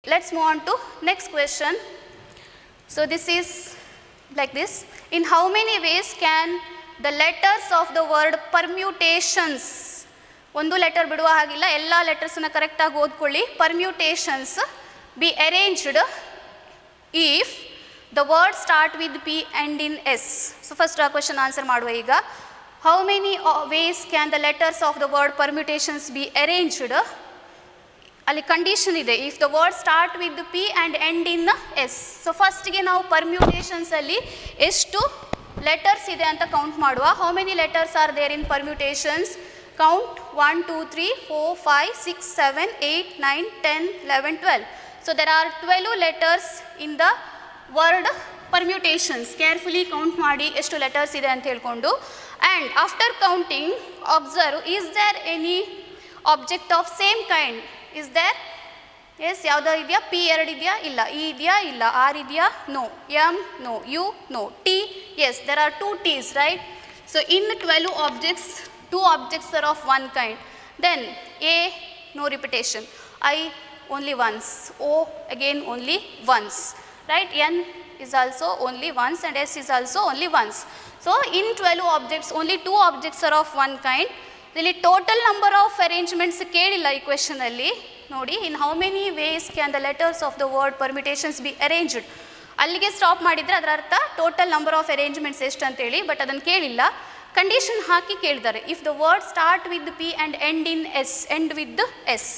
Let's move on to next question. So this is like this. In how many ways can the letters of the word permutations, ಒಂದು letter ಬಿಡುವ ಹಾಗಿಲ್ಲ, ಎಲ್ಲ ಲೆಟರ್ಸನ್ನು ಕರೆಕ್ಟಾಗಿ ಓದ್ಕೊಳ್ಳಿ, permutations be arranged if the word start with P and in S. So first ಆ question answer ಮಾಡುವ ಈಗ. How many ways can the letters of the word permutations be arranged? ಅಲ್ಲಿ ಕಂಡೀಷನ್ ಇದೆ, if the word start with P and end in S. So ಫಸ್ಟ್ಗೆ ನಾವು ಪರ್ಮ್ಯೂಟೇಷನ್ಸಲ್ಲಿ ಎಷ್ಟು letters ಇದೆ ಅಂತ ಕೌಂಟ್ ಮಾಡುವ. How many letters are there in permutations? Count 1 2 3 4 5 6 7 8 9 10 11 12. So there are 12 letters in the word permutations. Carefully count ಮಾಡಿ ಎಷ್ಟು letters ಇದೆ ಅಂತ ಹೇಳ್ಕೊಂಡು. And after counting observe, is there any object of same kind? Is there? Yes. ಯಾವುದೋ ಇದೆಯಾ? P ಎರಡು ಇದೆಯಾ? ಇಲ್ಲ. ಇ ಇದೆಯಾ? ಇಲ್ಲ. ಆರ್ ಇದೆಯಾ? No. M? No. U? No. T? Yes, there are 2 T's, right? So in 12 objects, 2 objects are of one kind. Then A, no repetition. I, only once. O, again only once, right? N is also only once and S is also only once. So in 12 objects, only 2 objects are of one kind. ಇಲ್ಲಿ total number of arrangements ಕೇಳಿಲ್ಲ ಈ ಕ್ವೆಶನಲ್ಲಿ ನೋಡಿ. In how many ways can the letters of the word permutations be arranged, ಅಲ್ಲಿಗೆ stop ಮಾಡಿದರೆ ಅದರ ಅರ್ಥ total number of arrangements ಎಷ್ಟು ಅಂತೇಳಿ. ಬಟ್ ಅದನ್ನು ಕೇಳಿಲ್ಲ, ಕಂಡೀಷನ್ ಹಾಕಿ ಕೇಳಿದ್ದಾರೆ. If the word start with P and end in S, end with S.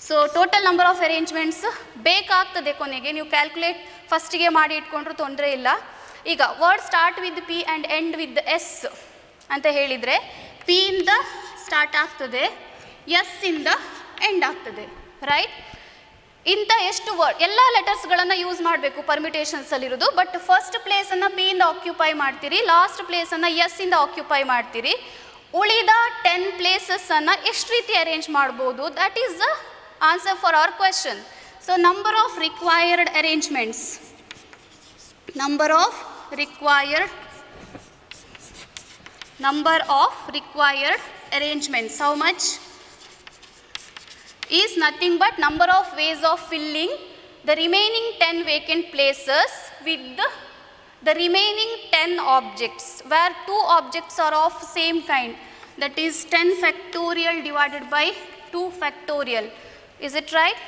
So total number of arrangements ಬೇಕಾಗ್ತದೆ ಕೊನೆಗೆ, ನೀವು ಕ್ಯಾಲ್ಕುಲೇಟ್ ಫಸ್ಟಿಗೆ ಮಾಡಿ ಇಟ್ಕೊಂಡ್ರೂ ತೊಂದರೆ ಇಲ್ಲ. ಈಗ word start with P and end with S ಅಂತ ಹೇಳಿದರೆ ಪಿ ಇಂದ ಸ್ಟಾರ್ಟ್ ಆಗ್ತದೆ, ಎಸ್ ಇಂದ ಎಂಡ್ ಆಗ್ತದೆ, ರೈಟ್? ಇಂಥ ಎಷ್ಟು ವರ್ಡ್ ಎಲ್ಲ ಲೆಟರ್ಸ್ಗಳನ್ನು ಯೂಸ್ ಮಾಡಬೇಕು ಪರ್ಮಿಟೇಷನ್ಸಲ್ಲಿರೋದು. ಬಟ್ ಫಸ್ಟ್ ಪ್ಲೇಸನ್ನು ಪಿ ಇಂದ ಆಕ್ಯುಪೈ ಮಾಡ್ತೀರಿ, ಲಾಸ್ಟ್ ಪ್ಲೇಸನ್ನು ಎಸ್ ಇಂದ ಆಕ್ಯುಪೈ ಮಾಡ್ತೀರಿ. ಉಳಿದ 10 ಪ್ಲೇಸಸ್ಸನ್ನು ಎಷ್ಟು ರೀತಿ ಅರೇಂಜ್ ಮಾಡ್ಬೋದು? That is the answer for our question. So number of required arrangements, number of required arrangements, how much? Is nothing but number of ways of filling the remaining 10 vacant places with the remaining 10 objects, where 2 objects are of same kind. That is 10 factorial divided by 2 factorial. Is it right?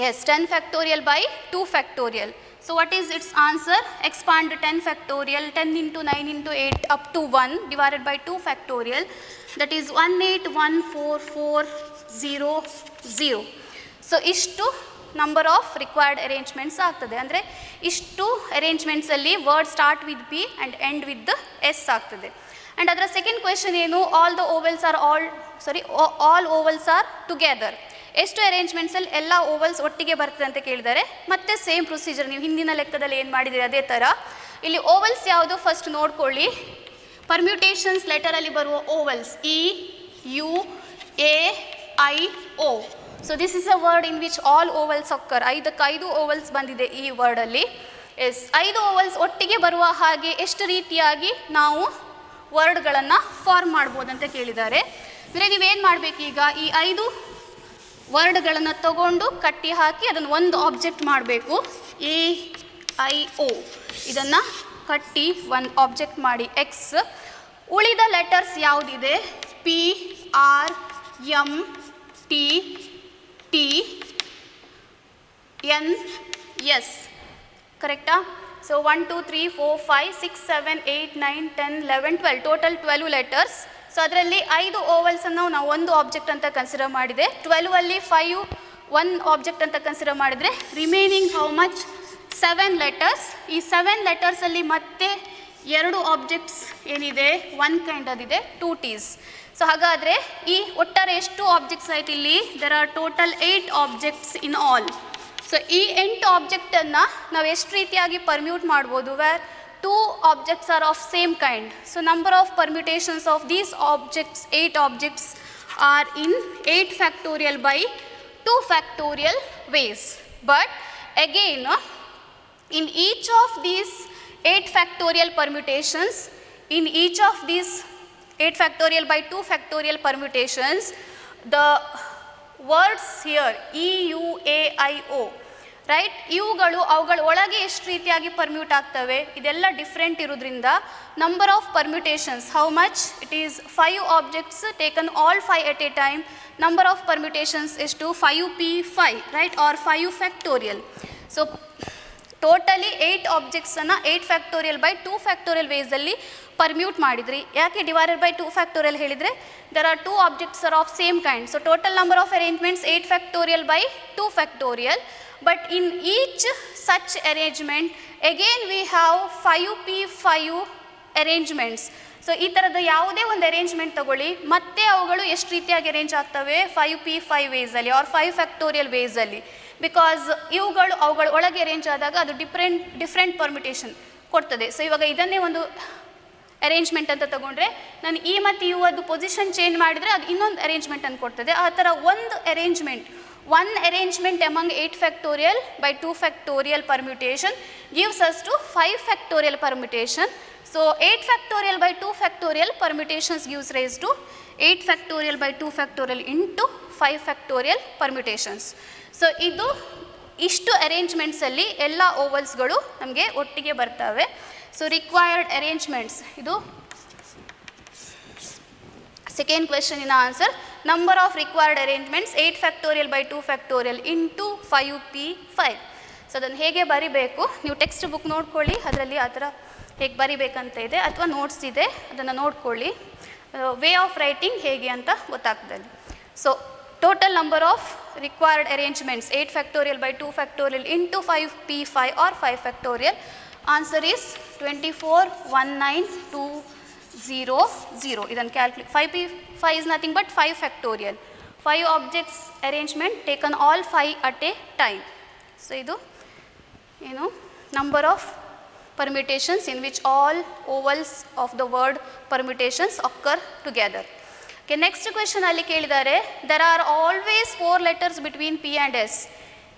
Yes, 10 factorial by 2 factorial. So what is its answer? Expand 10 factorial, 10 into 9 into 8 up to 1 divided by 2 factorial. That is 181440. So ಇಷ್ಟು number of required arrangements ಆಗ್ತದೆ. ಅಂದರೆ ಇಷ್ಟು ಅರೇಂಜ್ಮೆಂಟ್ಸಲ್ಲಿ word start with P and end with S ಆಗ್ತದೆ. And ಅದರ second question ಏನು? All vowels are together. ಎಷ್ಟು ಅರೇಂಜ್ಮೆಂಟ್ಸಲ್ಲಿ ಎಲ್ಲ ಓವಲ್ಸ್ ಒಟ್ಟಿಗೆ ಬರ್ತದೆ ಅಂತ ಕೇಳಿದ್ದಾರೆ. ಮತ್ತೆ ಸೇಮ್ ಪ್ರೊಸೀಜರ್, ನೀವು ಹಿಂದಿನ ಲೆಕ್ಕದಲ್ಲಿ ಏನು ಮಾಡಿದ್ದೀರಿ ಅದೇ ಥರ. ಇಲ್ಲಿ ಓವಲ್ಸ್ ಯಾವುದು ಫಸ್ಟ್ ನೋಡ್ಕೊಳ್ಳಿ. ಪರ್ಮ್ಯೂಟೇಷನ್ಸ್ ಲೆಟರಲ್ಲಿ ಬರುವ vowels E, U, A, I, O. So this is a word in which all vowels occur. 5 vowels ಬಂದಿದೆ ಈ ವರ್ಡಲ್ಲಿ. ಎಸ್, 5 ಓವಲ್ಸ್ ಒಟ್ಟಿಗೆ ಬರುವ ಹಾಗೆ ಎಷ್ಟು ರೀತಿಯಾಗಿ ನಾವು ವರ್ಡ್ಗಳನ್ನು ಫಾರ್ಮ್ ಮಾಡ್ಬೋದು ಅಂತ ಕೇಳಿದ್ದಾರೆ. ಅಂದರೆ ನೀವೇನು ಮಾಡಬೇಕು ಈಗ, ಈ 5 ವರ್ಡ್ಗಳನ್ನು ತಗೊಂಡು ಕಟ್ಟಿ ಹಾಕಿ ಅದನ್ನು ಒಂದು ಆಬ್ಜೆಕ್ಟ್ ಮಾಡಬೇಕು. ಎ, ಐ, ಓ ಇದನ್ನು ಕಟ್ಟಿ ಒಂದು ಆಬ್ಜೆಕ್ಟ್ ಮಾಡಿ ಎಕ್ಸ್. ಉಳಿದ ಲೆಟರ್ಸ್ ಯಾವುದಿದೆ? P, R, M, T, T, N, S. ಕರೆಕ್ಟಾ? So 1 2 3 4 5 6 7 8 9 10 11 12 total 12 letters. ಸೊ ಅದರಲ್ಲಿ 5 ಓವಲ್ಸನ್ನು ನಾವು ಒಂದು ಆಬ್ಜೆಕ್ಟ್ ಅಂತ ಕನ್ಸಿಡರ್ ಮಾಡಿದೆ. 12ಅಲ್ಲಿ 5 1 ಆಬ್ಜೆಕ್ಟ್ ಅಂತ ಕನ್ಸಿಡರ್ ಮಾಡಿದರೆ ರಿಮೈನಿಂಗ್ ಹೌ ಮಚ್? 7 ಲೆಟರ್ಸ್. ಈ 7 ಲೆಟರ್ಸಲ್ಲಿ ಮತ್ತೆ 2 ಆಬ್ಜೆಕ್ಟ್ಸ್ ಏನಿದೆ, 1 ಕೈಂಡ್ ಅದಿದೆ, 2 T's. ಸೊ ಹಾಗಾದರೆ ಈ ಒಟ್ಟಾರೆ ಎಷ್ಟು ಆಬ್ಜೆಕ್ಟ್ಸ್ ಆಯ್ತು ಇಲ್ಲಿ? There are total 8 objects in all. So ಈ 8 ಆಬ್ಜೆಕ್ಟನ್ನು ನಾವು ಎಷ್ಟು ರೀತಿಯಾಗಿ ಪರ್ಮ್ಯೂಟ್ ಮಾಡ್ಬೋದು? Where 2 objects are of same kind. So number of permutations of these objects, 8 objects, are in 8 factorial by 2 factorial ways. But again, in each of these 8 factorial permutations, in each of these 8 factorial by 2 factorial permutations, the words here E U A I O right. ಇವುಗಳು ಅವುಗಳ ಒಳಗೆ ಎಷ್ಟು ರೀತಿಯಾಗಿ ಪರ್ಮ್ಯೂಟ್ ಆಗ್ತವೆ ಇದೆಲ್ಲ different ಇರೋದ್ರಿಂದ number of permutations how much it is 5 objects taken all 5 at a time. Number of permutations ಎಷ್ಟು 5p5 right are 5 factorial. So totally 8 ಆಬ್ಜೆಕ್ಟ್ಸನ್ನು 8 ಫ್ಯಾಕ್ಟೋರಿಯಲ್ ಬೈ 2 ಫ್ಯಾಕ್ಟೋರಿಯಲ್ ವೇಸಲ್ಲಿ ಪರ್ಮ್ಯೂಟ್ ಮಾಡಿದ್ರಿ. ಯಾಕೆ ಡಿವೈಡೆಡ್ ಬೈ 2 ಫ್ಯಾಕ್ಟೋರಿಯಲ್ ಹೇಳಿದರೆ there are 2 objects are of same kind. So total number of arrangements 8 factorial by 2 factorial. But in each such arrangement again we have 5p5 arrangements. So ಈ ಥರದ ಯಾವುದೇ ಒಂದು arrangement ತಗೊಳ್ಳಿ ಮತ್ತೆ ಅವುಗಳು ಎಷ್ಟು ರೀತಿಯಾಗಿ ಅರೇಂಜ್ ಆಗ್ತವೆ 5p5 ವೇಸಲ್ಲಿ ಆರ್ 5 ಫ್ಯಾಕ್ಟೋರಿಯಲ್ ವೇಸಲ್ಲಿ. ಬಿಕಾಸ್ ಇವುಗಳು ಅವುಗಳ ಒಳಗೆ ಅರೇಂಜ್ ಆದಾಗ ಅದು ಡಿಫ್ರೆಂಟ್ ಪರ್ಮಿಟೇಷನ್ ಕೊಡ್ತದೆ. ಸೊ ಇವಾಗ ಇದನ್ನೇ ಒಂದು ಅರೇಂಜ್ಮೆಂಟ್ ಅಂತ ತಗೊಂಡ್ರೆ ನಾನು ಈ ಮತ್ತು ಇವು ಅದು ಪೊಸಿಷನ್ ಚೇಂಜ್ ಮಾಡಿದರೆ ಅದು ಇನ್ನೊಂದು ಅರೇಂಜ್ಮೆಂಟ್ ಅಂತ ಕೊಡ್ತದೆ. ಆ ಥರ ಒಂದು arrangement one arrangement among 8 factorial by 2 factorial permutation gives us to 5 factorial permutation. So 8 factorial by 2 factorial permutations gives rise to 8 factorial by 2 factorial into 5 factorial permutations. So ಇದು ಇಷ್ಟು ಅರೇಂಜ್ಮೆಂಟ್ಸಲ್ಲಿ ಎಲ್ಲ ಓವಲ್ಸ್ಗಳು ನಮಗೆ ಒಟ್ಟಿಗೆ ಬರ್ತವೆ. ಸೊ ರಿಕ್ವೈರ್ಡ್ ಅರೇಂಜ್ಮೆಂಟ್ಸ್ ಇದು second question in answer. Number of required arrangements 8 factorial by 2 factorial into 5p5. So ಅದನ್ನು ಹೇಗೆ ಬರಿಬೇಕು ನೀವು ಟೆಕ್ಸ್ಟ್ ಬುಕ್ ನೋಡ್ಕೊಳ್ಳಿ, ಅದರಲ್ಲಿ ಆ ಥರ ಹೇಗೆ ಬರಿಬೇಕಂತ ಇದೆ ಅಥವಾ ನೋಟ್ಸ್ ಇದೆ ಅದನ್ನು ನೋಡ್ಕೊಳ್ಳಿ. ವೇ ಆಫ್ ರೈಟಿಂಗ್ ಹೇಗೆ ಅಂತ ಗೊತ್ತಾಗ್ತದೆ. So total number of required arrangements 8 factorial by 2 factorial into 5p5 or 5 factorial. Answer is 241920. ಇದನ್ನು calculate 5p5 is nothing but 5 factorial. 5 objects arrangement taken all 5 at a time. So ಇದು ಏನು number of permutations in which all ovals of the word permutations occur together. Okay, next question ಅಲ್ಲಿ ಕೇಳಿದ್ದಾರೆ there are always 4 letters between p and s.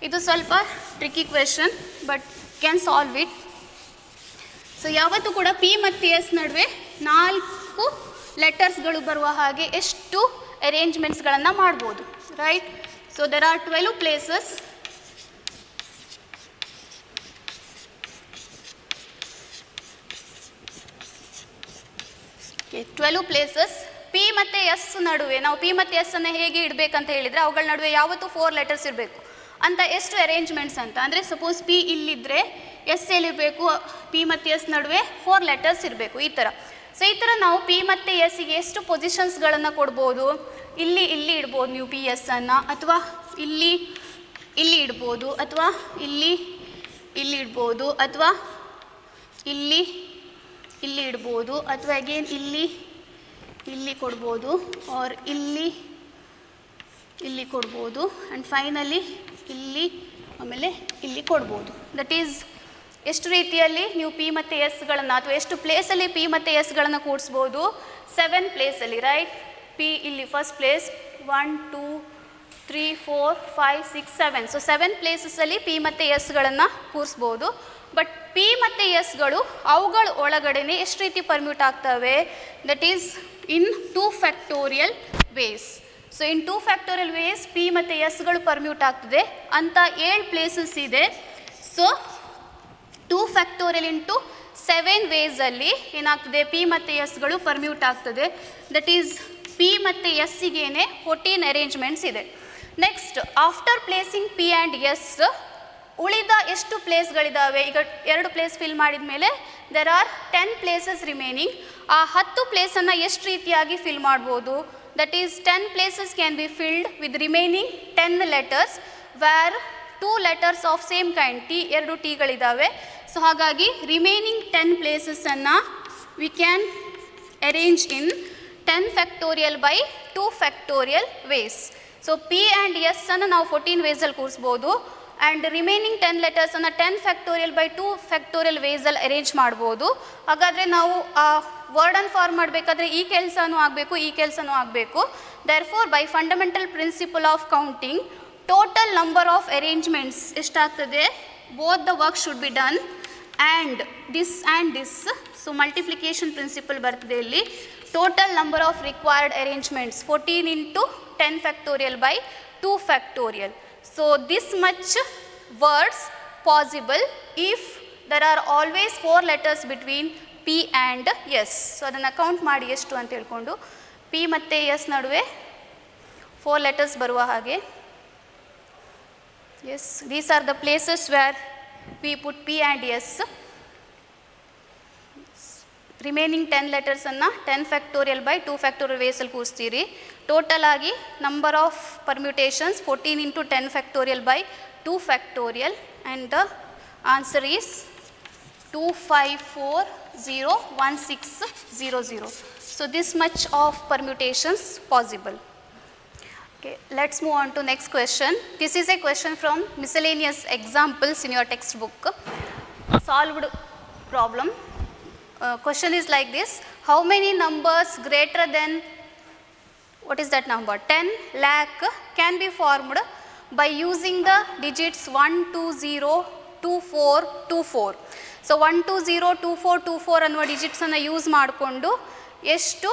ಇದು ಸ್ವಲ್ಪ tricky question but can solve it. So ಯಾವತ್ತೂ ಕೂಡ P ಮತ್ತು S ನಡುವೆ 4 ಲೆಟರ್ಸ್ಗಳು ಬರುವ ಹಾಗೆ ಎಷ್ಟು ಅರೇಂಜ್ಮೆಂಟ್ಸ್ಗಳನ್ನು ಮಾಡ್ಬೋದು right. So there are 12 places. Okay 12 places P ಮತ್ತು ಎಸ್ ನಡುವೆ ನಾವು ಪಿ ಮತ್ತು ಎಸ್ ಅನ್ನು ಹೇಗೆ ಇಡಬೇಕಂತ ಹೇಳಿದರೆ ಅವುಗಳ ನಡುವೆ ಯಾವತ್ತೂ 4 ಲೆಟರ್ಸ್ ಇರಬೇಕು ಅಂತ ಎಷ್ಟು ಅರೇಂಜ್ಮೆಂಟ್ಸ್ ಅಂತ. ಅಂದರೆ ಸಪೋಸ್ ಪಿ ಇಲ್ಲಿದ್ದರೆ ಎಸ್ ಎಲ್ಲಿರಬೇಕು ಪಿ ಮತ್ತು ಎಸ್ ನಡುವೆ 4 ಲೆಟರ್ಸ್ ಇರಬೇಕು ಈ ಥರ. ಸೊ ಈ ಥರ ನಾವು ಪಿ ಮತ್ತು ಎಸ್ಸಿಗೆ ಎಷ್ಟು ಪೊಸಿಷನ್ಸ್ಗಳನ್ನು ಕೊಡ್ಬೋದು. ಇಲ್ಲಿ ಇಡ್ಬೋದು ನೀವು ಪಿ ಎಸ್ ಅನ್ನು, ಅಥವಾ ಇಲ್ಲಿ ಇಡ್ಬೋದು, ಅಥವಾ ಇಲ್ಲಿ ಇಡ್ಬೋದು, ಅಥವಾ ಇಲ್ಲಿ ಇಡ್ಬೋದು, ಅಥವಾ ಅಗೇನ್ ಇಲ್ಲಿ ಕೊಡ್ಬೋದು, ಆರ್ ಇಲ್ಲಿ ಕೊಡ್ಬೋದು, ಆ್ಯಂಡ್ ಫೈನಲಿ ಆಮೇಲೆ ಇಲ್ಲಿ ಕೊಡ್ಬೋದು. ದಟ್ ಈಸ್ ಎಷ್ಟು ರೀತಿಯಲ್ಲಿ ನೀವು ಪಿ ಮತ್ತು ಎಸ್ಗಳನ್ನು ಅಥವಾ ಎಷ್ಟು ಪ್ಲೇಸಲ್ಲಿ ಪಿ ಮತ್ತು ಎಸ್ಗಳನ್ನು ಕೂಡಿಸ್ಬೋದು 7 ಪ್ಲೇಸಲ್ಲಿ ರೈಟ್. ಪಿ ಇಲ್ಲಿ ಫಸ್ಟ್ ಪ್ಲೇಸ್ 1 2 3 4 5 6 7. ಸೊ 7 ಪ್ಲೇಸಸ್ಸಲ್ಲಿ ಪಿ ಮತ್ತು ಎಸ್ಗಳನ್ನು ಕೂರಿಸ್ಬೋದು. ಬಟ್ ಪಿ ಮತ್ತು ಎಸ್ಗಳು ಅವುಗಳ ಒಳಗಡೆನೆ ಎಷ್ಟು ರೀತಿ ಪರ್ಮ್ಯೂಟ್ ಆಗ್ತವೆ that is in 2 factorial ways. So in 2 factorial ways P ಮತ್ತು ಎಸ್ಗಳು ಪರ್ಮ್ಯೂಟ್ ಆಗ್ತದೆ ಅಂತ 7 ಪ್ಲೇಸಸ್ ಇದೆ. ಸೊ 2 ಫ್ಯಾಕ್ಟೋರಿಯಲ್ ಇಂಟು 7 ವೇಸಲ್ಲಿ ಏನಾಗ್ತದೆ ಪಿ ಮತ್ತು ಎಸ್ಗಳು ಪರ್ಮ್ಯೂಟ್ ಆಗ್ತದೆ. ದಟ್ ಈಸ್ ಪಿ ಮತ್ತು ಎಸ್ಸಿಗೇನೆ 14 ಅರೇಂಜ್ಮೆಂಟ್ಸ್ ಇದೆ. Next after placing P and S ಉಳಿದ ಎಷ್ಟು ಪ್ಲೇಸ್ಗಳಿದ್ದಾವೆ. ಈಗ 2 ಪ್ಲೇಸ್ ಫಿಲ್ ಮಾಡಿದ ಮೇಲೆ ದೆರ್ ಆರ್ 10 ಪ್ಲೇಸಸ್ ರಿಮೈನಿಂಗ್. ಆ 10 ಪ್ಲೇಸನ್ನು ಎಷ್ಟು ರೀತಿಯಾಗಿ ಫಿಲ್ ಮಾಡ್ಬೋದು that is 10 places can be filled with remaining 10 letters where 2 letters of same kind T 2 ಟಿಗಳಿದ್ದಾವೆ. ಸೊ ಹಾಗಾಗಿ ರಿಮೈನಿಂಗ್ 10 ಪ್ಲೇಸಸ್ಸನ್ನು we can arrange in 10 factorial by 2 factorial ways. So P and S ಅನ್ನು ನಾವು 14 ವೇಸಲ್ಲಿ ಕೂರಿಸ್ಬೋದು ಆ್ಯಂಡ್ ರಿಮೈನಿಂಗ್ 10 ಲೆಟರ್ಸನ್ನು 10 factorial by 2 factorial ವೇಸಲ್ಲಿ arrange ಮಾಡ್ಬೋದು. ಹಾಗಾದರೆ ನಾವು ಆ ವರ್ಡನ್ನು ಫಾರ್ಮ್ ಮಾಡಬೇಕಾದ್ರೆ ಈ ಕೆಲಸನೂ ಆಗಬೇಕು ಈ ಕೆಲಸನೂ ಆಗಬೇಕು. Therefore by fundamental principle of counting total number of arrangements ಎಷ್ಟಾಗ್ತದೆ both the work should be done and this. So multiplication principle ಬರ್ತದೆ ಇಲ್ಲಿ. Total number of required arrangements 14 into 10 factorial by 2 factorial. So this much words possible if there are always 4 letters between P and S. So ಅದನ್ನು count ಮಾಡಿ ಎಷ್ಟು ಅಂತ ಹೇಳ್ಕೊಂಡು P ಮತ್ತು S ನಡುವೆ 4 letters ಬರುವ ಹಾಗೆ. Yes, these are the places where we put P and S. Remaining 10 ಲೆಟರ್ಸನ್ನು 10 ಫ್ಯಾಕ್ಟೋರಿಯಲ್ ಬೈ 2 ಫ್ಯಾಕ್ಟೋರಿಯಲ್ ವೇಸಲ್ಲಿ ಕೂರಿಸ್ತೀರಿ. ಟೋಟಲ್ ಆಗಿ number of permutations 14 into 10 factorial by 2 factorial and the answer is 2540160. So this much of permutations possible. Okay, let's move on to next question. This is a question from miscellaneous examples in your textbook. Solved problem. Question is like this: how many numbers greater than, what is that number, 10 lakh can be formed by using the digits 1202424. So 1202424 ಅನ್ನುವ digits ಅನ್ನು use ಮಾಡಿಕೊಂಡು ಎಷ್ಟು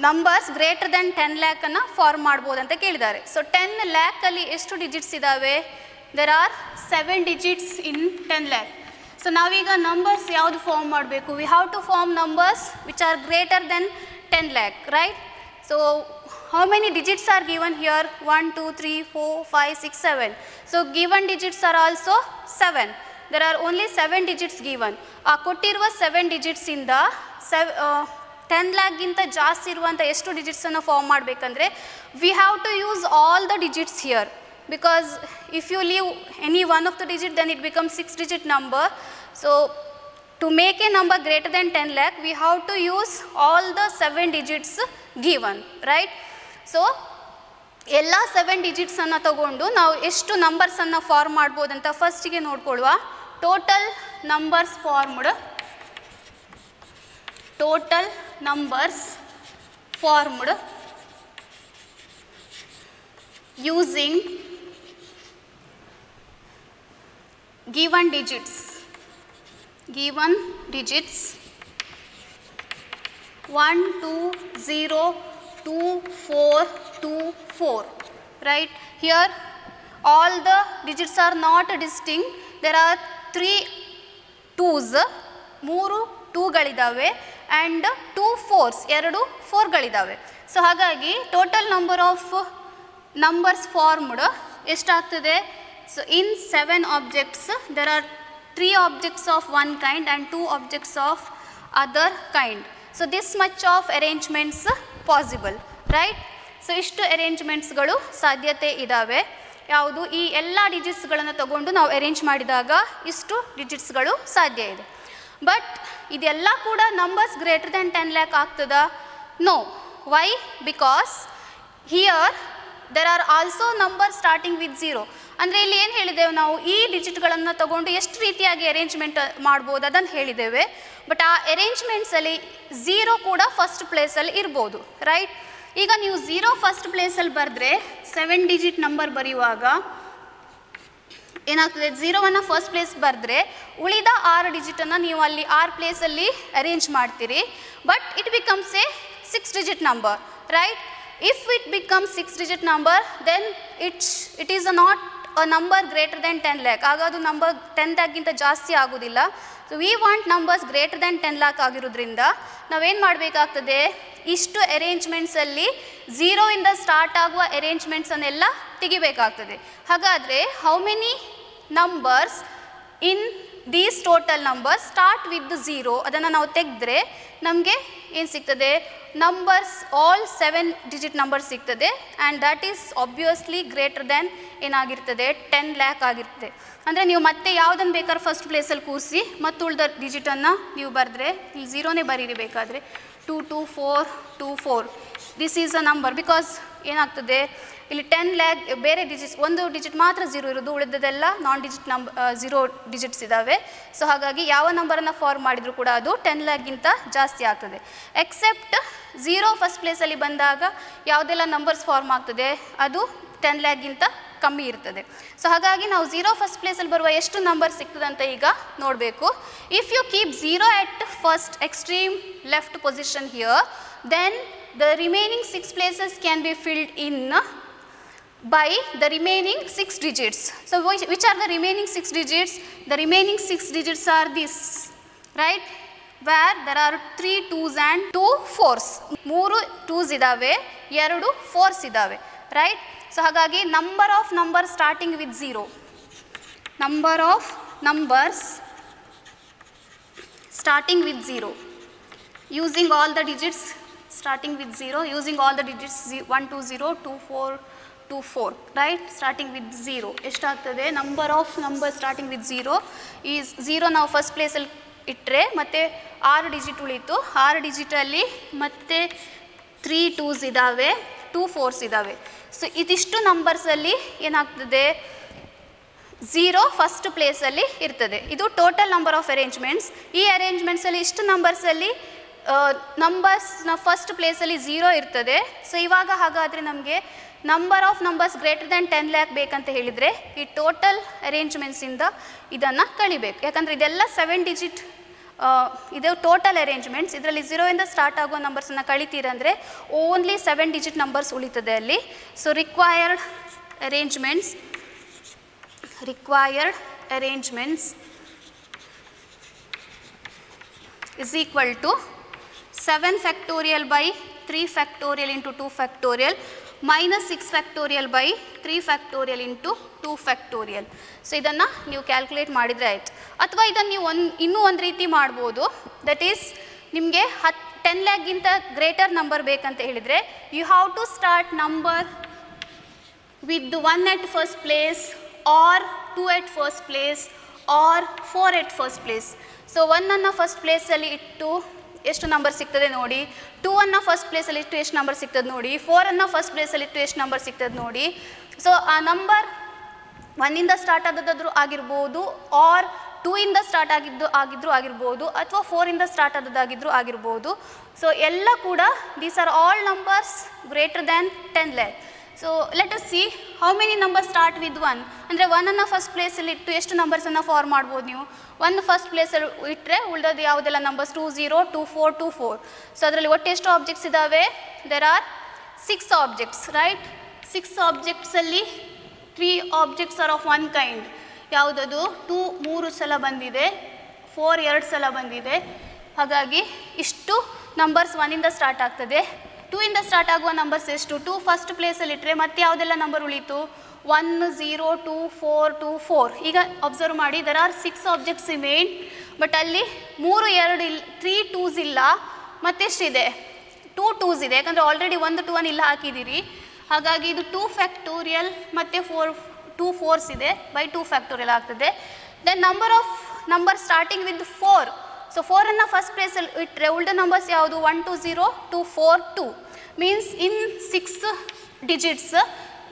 numbers greater than 10 lakh ಅನ್ನು form ಮಾಡ್ಬೋದು ಅಂತ ಕೇಳಿದ್ದಾರೆ. So 10 lakh ಅಲ್ಲಿ ಎಷ್ಟು ಡಿಜಿಟ್ಸ್ ಇದ್ದಾವೆ? There are 7 digits in 10 lakh. So ನಾವೀಗ ನಂಬರ್ಸ್ ಯಾವುದು ಫಾರ್ಮ್ ಮಾಡಬೇಕು? We have to form numbers which are greater than 10 lakh, right? So how many digits are given here? 1 2 3 4 5 6 7. So given digits are also 7. There are only 7 digits given. ಆ ಕೊಟ್ಟಿರುವ 7 digits ಇಂದ 10 lakh ಗಿಂತ ಜಾಸ್ತಿ ಇರುವಂಥ ಎಷ್ಟು ಡಿಜಿಟ್ಸನ್ನು form ಮಾಡಬೇಕಂದ್ರೆ we have to use all the digits here, because if you leave any one of the digit then it becomes 6 digit number. So to make a number greater than 10 lakh we have to use all the 7 digits given, right? So ಎಲ್ಲ 7 digits ಅನ್ನು ತಗೊಂಡು ನಾವು ಎಷ್ಟು numbers ಅನ್ನು form ಮಾಡ್ಬೋದು ಅಂತ ಫಸ್ಟಿಗೆ ನೋಡ್ಕೊಳ್ಳುವ. Total numbers formed, total numbers formed using given digits 1 2 0 2 4 2 4, right? Here all the digits are not distinct. There are 3 2s, 3 2ಗಳಿದ್ದಾವೆ and 2 4s, 2 4ಗಳಿದ್ದಾವೆ. ಸೊ ಹಾಗಾಗಿ total number of numbers formed ಎಷ್ಟಾಗ್ತದೆ? So in 7 objects there are 3 objects of one kind and 2 objects of other kind. So this much of arrangements possible, right? So ಇಷ್ಟು ಅರೇಂಜ್ಮೆಂಟ್ಸ್ಗಳು ಸಾಧ್ಯತೆ ಇದ್ದಾವೆ. ಯಾವುದು? ಈ ಎಲ್ಲ ಡಿಜಿಟ್ಸ್ಗಳನ್ನು ತಗೊಂಡು ನಾವು ಅರೇಂಜ್ ಮಾಡಿದಾಗ ಇಷ್ಟು ಡಿಜಿಟ್ಸ್ಗಳು ಸಾಧ್ಯ ಇದೆ. ಬಟ್ ಇದೆಲ್ಲ ಕೂಡ ನಂಬರ್ಸ್ ಗ್ರೇಟರ್ ದೆನ್ 10 lakh ಆಗ್ತದಾ? No. Why? Because here there are also number starting with 0. ಅಂದರೆ ಇಲ್ಲಿ ಏನು ಹೇಳಿದ್ದೇವೆ ನಾವು? ಈ ಡಿಜಿಟ್ಗಳನ್ನು ತಗೊಂಡು ಎಷ್ಟು ರೀತಿಯಾಗಿ ಅರೇಂಜ್ಮೆಂಟ್ ಮಾಡ್ಬೋದು ಅದನ್ನು ಹೇಳಿದ್ದೇವೆ. ಬಟ್ ಆ ಅರೇಂಜ್ಮೆಂಟ್ಸಲ್ಲಿ 0 ಕೂಡ ಫಸ್ಟ್ ಪ್ಲೇಸಲ್ಲಿ ಇರ್ಬೋದು, ರೈಟ್? ಈಗ ನೀವು 0 ಫಸ್ಟ್ ಪ್ಲೇಸಲ್ಲಿ ಬರೆದ್ರೆ 7 digit ನಂಬರ್ ಬರೆಯುವಾಗ ಏನಾಗ್ತದೆ? 0ವನ್ನು ಫಸ್ಟ್ ಪ್ಲೇಸ್ ಬರೆದ್ರೆ ಉಳಿದ 6 ಡಿಜಿಟನ್ನು ನೀವು ಅಲ್ಲಿ 6 ಪ್ಲೇಸಲ್ಲಿ ಅರೇಂಜ್ ಮಾಡ್ತೀರಿ. But it becomes A 6 digit number, right? If it becomes 6 digit number then it is not a number greater than 10 lakh. ಆಗ ಅದು ನಂಬರ್ 10 lakh ಗಿಂತ ಜಾಸ್ತಿ ಆಗೋದಿಲ್ಲ. So we want numbers greater than 10 lakh ಆಗಿರೋದ್ರಿಂದ ನಾವೇನು ಮಾಡಬೇಕಾಗ್ತದೆ? ಇಷ್ಟು ಅರೇಂಜ್ಮೆಂಟ್ಸಲ್ಲಿ 0 ಇಂದ ಸ್ಟಾರ್ಟ್ ಆಗುವ ಅರೇಂಜ್ಮೆಂಟ್ಸನ್ನೆಲ್ಲ ತೆಗಿಬೇಕಾಗ್ತದೆ. ಹಾಗಾದರೆ how many numbers in these total numbers start with 0 ಅದನ್ನು ನಾವು ತೆಗೆದ್ರೆ ನಮಗೆ ಏನು ಸಿಗ್ತದೆ? ನಂಬರ್ಸ್ ಆಲ್ 7 digit ನಂಬರ್ಸ್ ಸಿಗ್ತದೆ. And that is obviously greater than ಏನಾಗಿರ್ತದೆ? 10 lakh ಆಗಿರ್ತದೆ. ಅಂದರೆ ನೀವು ಮತ್ತೆ ಯಾವುದನ್ನು ಬೇಕಾದ್ರೆ ಫಸ್ಟ್ ಪ್ಲೇಸಲ್ಲಿ ಕೂರಿಸಿ ಮತ್ತು ಉಳಿದ ಡಿಜಿಟನ್ನು ನೀವು ಬರೆದ್ರೆ ಇಲ್ಲಿ 0ನೇ ಬರೀರಿ ಬೇಕಾದರೆ 2 2 4 2 4. This is a number. Because ಏನಾಗ್ತದೆ ಇಲ್ಲಿ 10 lakh ಬೇರೆ ಡಿಜಿಟ್ಸ್, ಒಂದು ಡಿಜಿಟ್ ಮಾತ್ರ 0 ಇರೋದು, ಉಳಿದದೆಲ್ಲ ನಾನ್ ಡಿಜಿಟ್ ನಂಬರ್ 0 digits ಇದ್ದಾವೆ. ಸೊ ಹಾಗಾಗಿ ಯಾವ ನಂಬರನ್ನು ಫಾರ್ಮ್ ಮಾಡಿದರೂ ಕೂಡ ಅದು 10 lakh ಗಿಂತ ಜಾಸ್ತಿ ಆಗ್ತದೆ. ಎಕ್ಸೆಪ್ಟ್ 0 ಫಸ್ಟ್ ಪ್ಲೇಸಲ್ಲಿ ಬಂದಾಗ ಯಾವುದೆಲ್ಲ ನಂಬರ್ಸ್ ಫಾರ್ಮ್ ಆಗ್ತದೆ ಅದು 10 lakh ಗಿಂತ ಕಮ್ಮಿ ಇರ್ತದೆ. ಸೊ ಹಾಗಾಗಿ ನಾವು 0 ಫಸ್ಟ್ ಪ್ಲೇಸಲ್ಲಿ ಬರುವ ಎಷ್ಟು ನಂಬರ್ ಸಿಗ್ತದೆ ಅಂತ ಈಗ ನೋಡಬೇಕು. If you keep 0 at first extreme left position here, then the remaining 6 places can be filled in by the remaining 6 digits. So which are the remaining 6 digits? The remaining 6 digits are this, right? Where there are 3 2s and 2 4s. 3 2s idave, 2 4s idave, right? So hagagi number of numbers starting with 0. Number of numbers starting with 0. Using all the digits starting with 0, using all the digits 1 2 0 2 4 2 4, right? Starting with 0 ಎಷ್ಟಾಗ್ತದೆ? Number of number starting with 0 is 0 ನಾವು first ಪ್ಲೇಸಲ್ಲಿ ಇಟ್ಟರೆ ಮತ್ತು 6 digit ಉಳಿತು. 6 ಡಿಜಿಟಲ್ಲಿ ಮತ್ತೆ 3 2s ಇದ್ದಾವೆ, 2 4s ಇದ್ದಾವೆ. So ಇದಿಷ್ಟು ನಂಬರ್ಸಲ್ಲಿ ಏನಾಗ್ತದೆ? 0 ಫಸ್ಟ್ ಪ್ಲೇಸಲ್ಲಿ ಇರ್ತದೆ. ಇದು ಟೋಟಲ್ ನಂಬರ್ ಆಫ್ ಅರೇಂಜ್ಮೆಂಟ್ಸ್. ಈ ಅರೇಂಜ್ಮೆಂಟ್ಸಲ್ಲಿ ಇಷ್ಟು ನಂಬರ್ಸಲ್ಲಿ ನಂಬರ್ಸ್ನ ಫಸ್ಟ್ ಪ್ಲೇಸಲ್ಲಿ 0 ಇರ್ತದೆ. ಸೊ ಇವಾಗ ಹಾಗಾದರೆ ನಮಗೆ number of numbers greater than 10 lakh ಬೇಕಂತ ಹೇಳಿದರೆ ಈ ಟೋಟಲ್ ಅರೇಂಜ್ಮೆಂಟ್ಸಿಂದ ಇದನ್ನು ಕಳಿಬೇಕು. ಯಾಕಂದರೆ ಇದೆಲ್ಲ 7 ಡಿಜಿಟ್ ಇದು ಟೋಟಲ್ ಅರೇಂಜ್ಮೆಂಟ್ಸ್. ಇದರಲ್ಲಿ 0 ಇಂದ ಸ್ಟಾರ್ಟ್ ಆಗೋ ನಂಬರ್ಸನ್ನು ಕಳಿತೀರಂದರೆ ಓನ್ಲಿ 7 ಡಿಜಿಟ್ ನಂಬರ್ಸ್ ಉಳಿತದೆ ಅಲ್ಲಿ. So required arrangements is equal to 7 factorial by 3 factorial into 2 factorial minus 6 factorial by 3 factorial into 2 factorial. So ಇದನ್ನು ನೀವು ಕ್ಯಾಲ್ಕುಲೇಟ್ ಮಾಡಿದರೆ ಆಯಿತು. ಅಥವಾ ಇದನ್ನು ನೀವು ಇನ್ನೂ ಒಂದು ರೀತಿ ಮಾಡ್ಬೋದು. ದಟ್ ಈಸ್ ನಿಮಗೆ 10 lakhಗಿಂತ ಗ್ರೇಟರ್ ನಂಬರ್ ಬೇಕಂತ ಹೇಳಿದರೆ you have to start number with 1 at first place or 2 at first place or 4 at first place. So 1 first ಪ್ಲೇಸಲ್ಲಿ ಇಟ್ಟು ಎಷ್ಟು ನಂಬರ್ ಸಿಗ್ತದೆ ನೋಡಿ, 2 ಫಸ್ಟ್ ಪ್ಲೇಸಲ್ಲಿ ಇಟ್ಟು ಎಷ್ಟು ನಂಬರ್ ಸಿಗ್ತದೆ ನೋಡಿ, 4 ಫಸ್ಟ್ ಪ್ಲೇಸಲ್ಲಿ ಇಟ್ಟು ಎಷ್ಟು ನಂಬರ್ ಸಿಗ್ತದೆ ನೋಡಿ. ಸೊ ಆ ನಂಬರ್ 1 ಸ್ಟಾರ್ಟ್ ಆದದ್ದಾದರೂ ಆಗಿರ್ಬೋದು, ಆರ್ 2 ಸ್ಟಾರ್ಟ್ ಆಗಿದ್ದರೂ ಆಗಿರ್ಬೋದು, ಅಥವಾ 4 ಸ್ಟಾರ್ಟ್ ಆದದ್ದಾಗಿದ್ದರೂ ಆಗಿರ್ಬೋದು. ಸೊ ಎಲ್ಲ ಕೂಡ these are all numbers greater than 10 lakh. So let us see how many number start with 1. ಅಂದರೆ 1 ಫಸ್ಟ್ ಪ್ಲೇಸಲ್ಲಿ ಇಟ್ಟು ಎಷ್ಟು ನಂಬರ್ಸನ್ನು ಫಾರ್ಮ್ ಮಾಡ್ಬೋದು ನೀವು? 1 ಫಸ್ಟ್ ಪ್ಲೇಸಲ್ಲಿ ಇಟ್ಟರೆ ಉಳಿದೋದು ಯಾವುದೆಲ್ಲ ನಂಬರ್ಸ್ 2 0 2 4 2 4. ಸೊ ಅದರಲ್ಲಿ ಒಟ್ಟು ಎಷ್ಟು ಆಬ್ಜೆಕ್ಟ್ಸ್ ಇದ್ದಾವೆ? There are 6 objects, right? 6 ಆಬ್ಜೆಕ್ಟ್ಸಲ್ಲಿ 3 objects are of one kind. ಯಾವುದದು? 2 3 ಸಲ ಬಂದಿದೆ, 4 2 ಸಲ ಬಂದಿದೆ. ಹಾಗಾಗಿ ಇಷ್ಟು ನಂಬರ್ಸ್ 1 ಸ್ಟಾರ್ಟ್ ಆಗ್ತದೆ. 2 ಸ್ಟಾರ್ಟ್ ಆಗುವ ನಂಬರ್ಸ್ ಎಷ್ಟು? 2 ಫಸ್ಟ್ ಪ್ಲೇಸಲ್ಲಿ ಇಟ್ಟರೆ ಮತ್ತೆ ಯಾವುದೆಲ್ಲ ನಂಬರ್ ಉಳೀತು? 1 0 2 4 2 4. ಈಗ ಅಬ್ಸರ್ವ್ ಮಾಡಿ, there are 6 objects remain, but ಅಲ್ಲಿ 3 2 ಇಲ್ಲ, 3 2s ಇಲ್ಲ, ಮತ್ತೆಷ್ಟಿದೆ? 2 2s ಇದೆ. ಯಾಕಂದರೆ ಆಲ್ರೆಡಿ 1 2 1 ಇಲ್ಲ ಹಾಕಿದ್ದೀರಿ. ಹಾಗಾಗಿ ಇದು 2 ಫ್ಯಾಕ್ಟೋರಿಯಲ್ ಮತ್ತು 2 4s ಇದೆ, ಬೈ 2 ಫ್ಯಾಕ್ಟೋರಿಯಲ್ ಆಗ್ತದೆ. Then number starting with 4. So 4 first ಪ್ಲೇಸಲ್ಲಿ ಇಟ್ಟರೆ ಉಳಿದ ನಂಬರ್ಸ್ ಯಾವುದು? 1 2 0 2 4 2. Means in 6 digits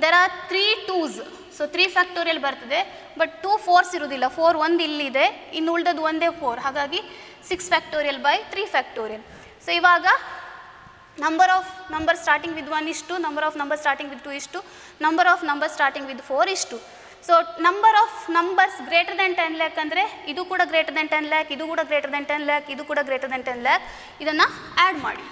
there are 3 2s. So 3 factorial ಬರ್ತದೆ, ಬಟ್ 2 4s ಇರೋದಿಲ್ಲ. 4 1 ಇಲ್ಲಿದೆ, ಇನ್ನು ಉಳಿದದ್ದು ಒಂದೇ 4. ಹಾಗಾಗಿ 6 ಫ್ಯಾಕ್ಟೋರಿಯಲ್ ಬೈ 3 ಫ್ಯಾಕ್ಟೋರಿಯಲ್. ಸೊ ಇವಾಗ number of number starting with 1 ಇಷ್ಟು, number of number starting with 2 ಇಷ್ಟು, number of number starting with 4 ಇಷ್ಟು. So number of numbers greater than 10 lakh ಅಂದರೆ ಇದು ಕೂಡ ಗ್ರೇಟರ್ ದ್ಯಾನ್ 10 lakh, ಇದು ಕೂಡ ಗ್ರೇಟರ್ ದ್ಯಾನ್ 10 lakh, ಇದು ಕೂಡ ಗ್ರೇಟರ್ ದ್ಯಾನ್ 10 lakh. ಇದನ್ನು ಆ್ಯಡ್ ಮಾಡಿ.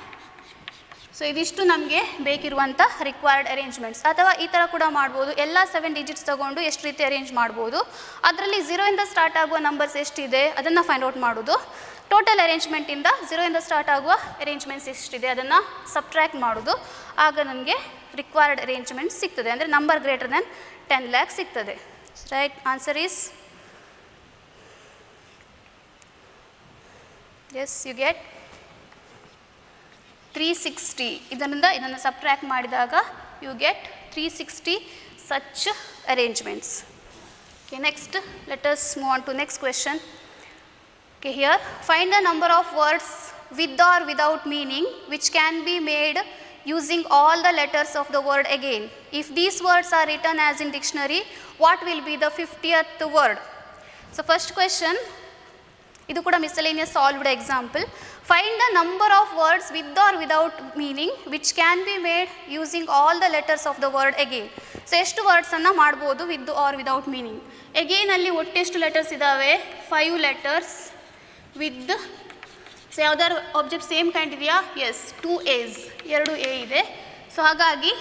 ಸೊ ಇದಿಷ್ಟು ನಮಗೆ ಬೇಕಿರುವಂಥ ರಿಕ್ವೈರ್ಡ್ ಅರೇಂಜ್ಮೆಂಟ್ಸ್. ಅಥವಾ ಈ ಥರ ಕೂಡ ಮಾಡ್ಬೋದು, ಎಲ್ಲ 7 ಡಿಜಿಟ್ಸ್ ತೊಗೊಂಡು ಎಷ್ಟು ರೀತಿ ಅರೇಂಜ್ ಮಾಡ್ಬೋದು. ಅದರಲ್ಲಿ 0 ಸ್ಟಾರ್ಟ್ ಆಗುವ ನಂಬರ್ಸ್ ಎಷ್ಟಿದೆ ಅದನ್ನು ಫೈಂಡ್ ಔಟ್ ಮಾಡೋದು. ಟೋಟಲ್ ಅರೇಂಜ್ಮೆಂಟಿಂದ 0 ಸ್ಟಾರ್ಟ್ ಆಗುವ ಅರೇಂಜ್ಮೆಂಟ್ಸ್ ಎಷ್ಟಿದೆ ಅದನ್ನು ಸಬ್ಟ್ರ್ಯಾಕ್ಟ್ ಮಾಡೋದು. ಆಗ ನಮಗೆ ರಿಕ್ವೈರ್ಡ್ ಅರೇಂಜ್ಮೆಂಟ್ ಸಿಗ್ತದೆ. ಅಂದರೆ ನಂಬರ್ ಗ್ರೇಟರ್ ದ್ಯಾನ್ 10 lakh ಸಿಗ್ತದೆ. Right answer is yes, you get 360. ಇದನ್ನು ಸಬ್ಟ್ರ್ಯಾಕ್ಟ್ ಮಾಡಿದಾಗ you get 360 such arrangements. Okay, next let us move on to next question. Okay, here find the number of words with or without meaning which can be made using all the letters of the word again. If these words are written as in dictionary, what will be the 50th word? So first question, idu kuda miscellaneous solved example. Find the number of words with or without meaning which can be made using all the letters of the word again. So ಎಷ್ಟು ವರ್ಡ್ಸನ್ನು ಮಾಡ್ಬೋದು with or without meaning. Again ಅಲ್ಲಿ ಒಟ್ಟೆಷ್ಟು letters ಇದ್ದಾವೆ? 5 letters with. So ಯಾವ್ದಾದ್ರು object same kind ಇದೆಯಾ? Yes, 2 A's, 2 A ಇದೆ. So ಹಾಗಾಗಿ